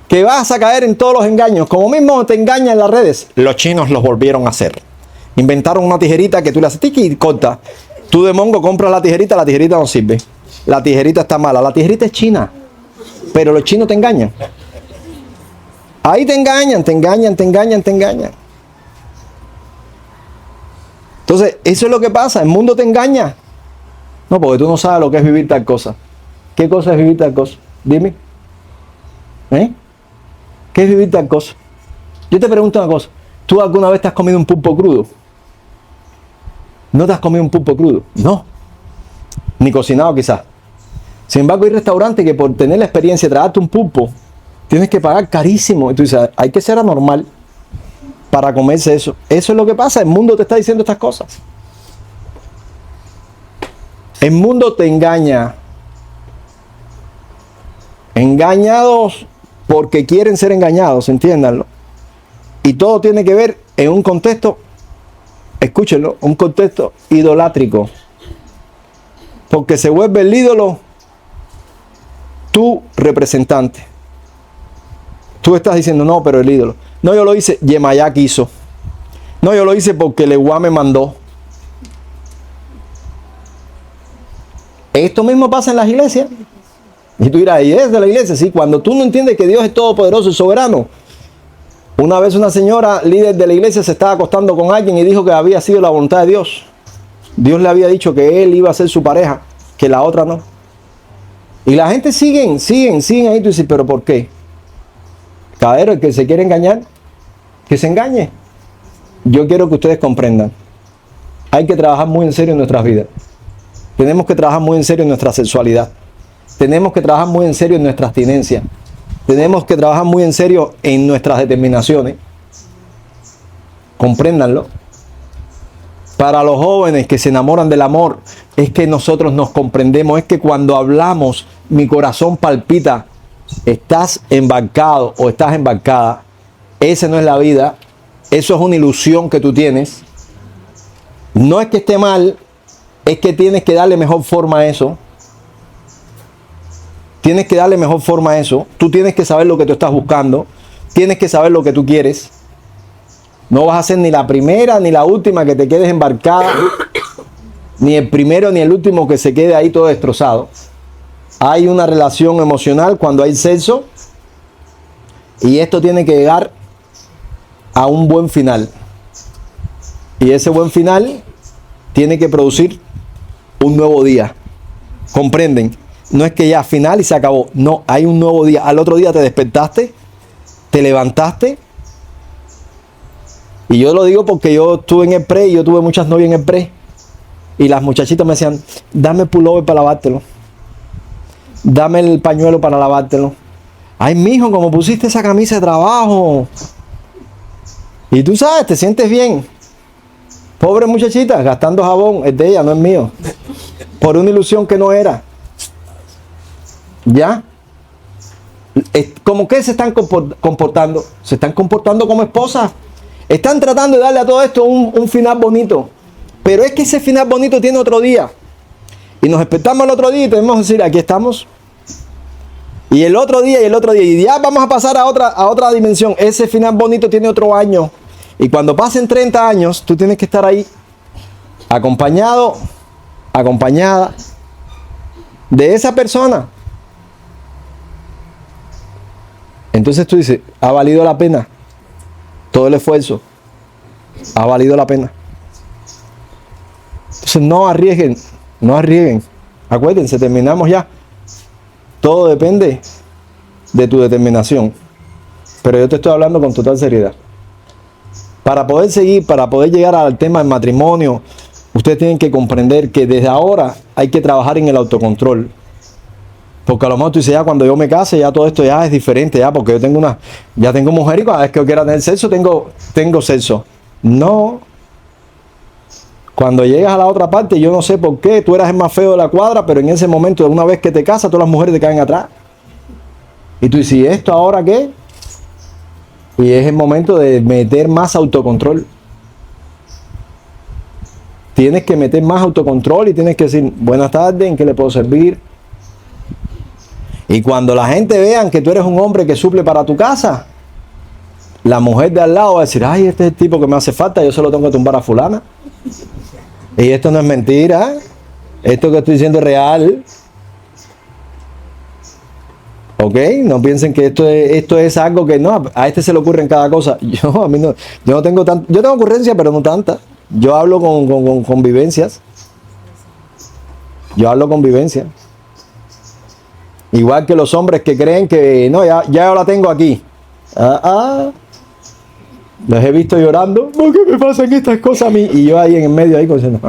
Que vas a caer en todos los engaños. Como mismo te engañan en las redes. Los chinos los volvieron a hacer. Inventaron una tijerita que tú le haces tiki y corta. Tú de mongo compras la tijerita no sirve. La tijerita está mala. La tijerita es china. Pero los chinos te engañan. Ahí te engañan. Entonces, eso es lo que pasa. El mundo te engaña. No, porque tú no sabes lo que es vivir tal cosa. ¿Qué cosa es vivir tal cosa? Dime. ¿Qué es vivir tal cosa? Yo te pregunto una cosa. ¿Tú alguna vez te has comido un pulpo crudo? ¿No te has comido un pulpo crudo? No. Ni cocinado quizás. Sin embargo, hay restaurantes que por tener la experiencia de tragarte un pulpo, tienes que pagar carísimo. Y tú dices, hay que ser anormal para comerse eso. Eso es lo que pasa. El mundo te está diciendo estas cosas. El mundo te engaña. Engañados porque quieren ser engañados, entiéndanlo. Y todo tiene que ver en un contexto, escúchenlo, un contexto idolátrico. Porque se vuelve el ídolo tu representante. Tú estás diciendo, no, pero el ídolo. No, yo lo hice, Yemayá quiso. No, yo lo hice porque Leguá me mandó. Esto mismo pasa en las iglesias. Y tú dirás, ¿y es de la iglesia? Sí, cuando tú no entiendes que Dios es todopoderoso y soberano. Una vez una señora, líder de la iglesia, se estaba acostando con alguien y dijo que había sido la voluntad de Dios. Dios le había dicho que él iba a ser su pareja, que la otra no. Y la gente siguen ahí. Tú dices, ¿pero por qué? Caballero, el que se quiere engañar, que se engañe. Yo quiero que ustedes comprendan. Hay que trabajar muy en serio en nuestras vidas. Tenemos que trabajar muy en serio en nuestra sexualidad. Tenemos que trabajar muy en serio en nuestra abstinencia. Tenemos que trabajar muy en serio en nuestras determinaciones. Compréndanlo. Para los jóvenes que se enamoran del amor, es que nosotros nos comprendemos. Es que cuando hablamos, mi corazón palpita. Estás embarcado o estás embarcada. Esa no es la vida. Eso es una ilusión que tú tienes. No es que esté mal, es que tienes que darle mejor forma a eso. Tienes que darle mejor forma a eso. Tú tienes que saber lo que tú estás buscando. Tienes que saber lo que tú quieres. No vas a ser ni la primera ni la última que te quedes embarcada. Ni el primero ni el último que se quede ahí todo destrozado. Hay una relación emocional cuando hay sexo. Y esto tiene que llegar a un buen final. Y ese buen final tiene que producir un nuevo día. ¿Comprenden? No es que ya final y se acabó. No, hay un nuevo día. Al otro día te despertaste, te levantaste. Y yo lo digo porque yo estuve en el pre y yo tuve muchas novias en el pre. Y las muchachitas me decían, dame pullover para lavártelo. Dame el pañuelo para lavártelo. Ay, mijo, como pusiste esa camisa de trabajo. Y tú sabes, te sientes bien. Pobre muchachita, gastando jabón, es de ella, no es mío. Por una ilusión que no era. ¿Ya? ¿Cómo que se están comportando? Se están comportando como esposas. Están tratando de darle a todo esto un final bonito. Pero es que ese final bonito tiene otro día. Y nos despertamos el otro día y tenemos que decir, aquí estamos. Y el otro día y el otro día. Y ya vamos a pasar a otra dimensión. Ese final bonito tiene otro año. Y cuando pasen 30 años, tú tienes que estar ahí acompañado, acompañada de esa persona. Entonces tú dices, ¿ha valido la pena? Todo el esfuerzo. ¿Ha valido la pena? Entonces no arriesguen, no arriesguen. Acuérdense, terminamos ya. Todo depende de tu determinación. Pero yo te estoy hablando con total seriedad. Para poder seguir, para poder llegar al tema del matrimonio, ustedes tienen que comprender que desde ahora hay que trabajar en el autocontrol. Porque a lo mejor tú dices, ya cuando yo me case, ya todo esto ya es diferente, ya, porque ya tengo mujer y cada vez que yo quiera tener sexo, tengo sexo. No. Cuando llegas a la otra parte, yo no sé por qué, tú eras el más feo de la cuadra, pero en ese momento, una vez que te casas, todas las mujeres te caen atrás. Y tú dices, ¿y esto ahora qué? Y es el momento de meter más autocontrol. Tienes que meter más autocontrol y tienes que decir, buenas tardes, ¿en qué le puedo servir? Y cuando la gente vean que tú eres un hombre que suple para tu casa, la mujer de al lado va a decir, ay, este es el tipo que me hace falta, yo se lo tengo que tumbar a fulana. Y esto no es mentira, esto que estoy diciendo es real. ¿Ok? No piensen que esto es algo que no, a este se le ocurre en cada cosa. Yo no tengo tanto, yo tengo ocurrencia, pero no tanta. Yo hablo con vivencias. Yo hablo con vivencias. Igual que los hombres que creen que no, ya yo la tengo aquí. Los he visto llorando. ¿Por qué me pasan estas cosas a mí? Y yo ahí en el medio, ahí diciendo,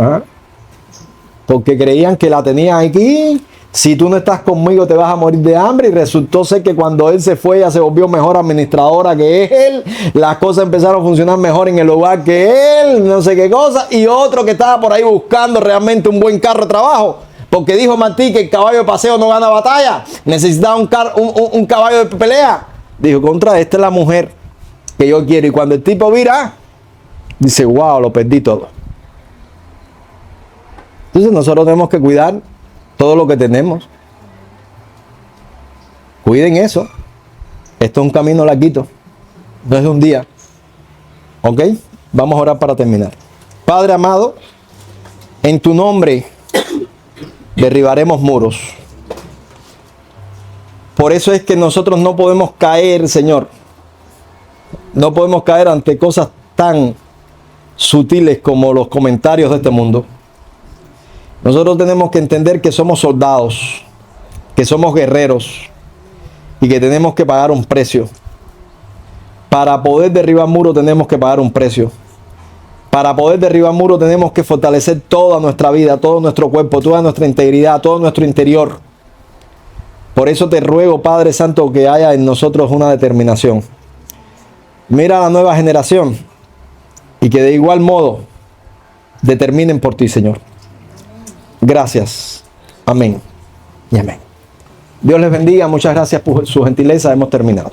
porque creían que la tenían aquí. Si tú no estás conmigo te vas a morir de hambre. Y resultó ser que cuando él se fue, ella se volvió mejor administradora que él. Las cosas empezaron a funcionar mejor en el hogar que él. No sé qué cosa. Y otro que estaba por ahí buscando realmente un buen carro de trabajo. Porque dijo Martí que el caballo de paseo no gana batalla. Necesitaba un caballo de pelea. Dijo, esta es la mujer que yo quiero. Y cuando el tipo vira, dice, wow, lo perdí todo. Entonces nosotros tenemos que cuidar todo lo que tenemos. Cuiden eso. Esto es un camino larguito. no es de un día. ¿Ok? Vamos a orar para terminar. Padre amado, en tu nombre derribaremos muros. Por eso es que nosotros no podemos caer, Señor. No podemos caer ante cosas tan sutiles como los comentarios de este mundo. Nosotros tenemos que entender que somos soldados, que somos guerreros y que tenemos que pagar un precio. Para poder derribar muros tenemos que pagar un precio. Para poder derribar muros tenemos que fortalecer toda nuestra vida, todo nuestro cuerpo, toda nuestra integridad, todo nuestro interior. Por eso te ruego, Padre Santo, que haya en nosotros una determinación. Mira a la nueva generación y que de igual modo determinen por ti, Señor. Gracias. Amén y amén. Dios les bendiga. Muchas gracias por su gentileza. Hemos terminado.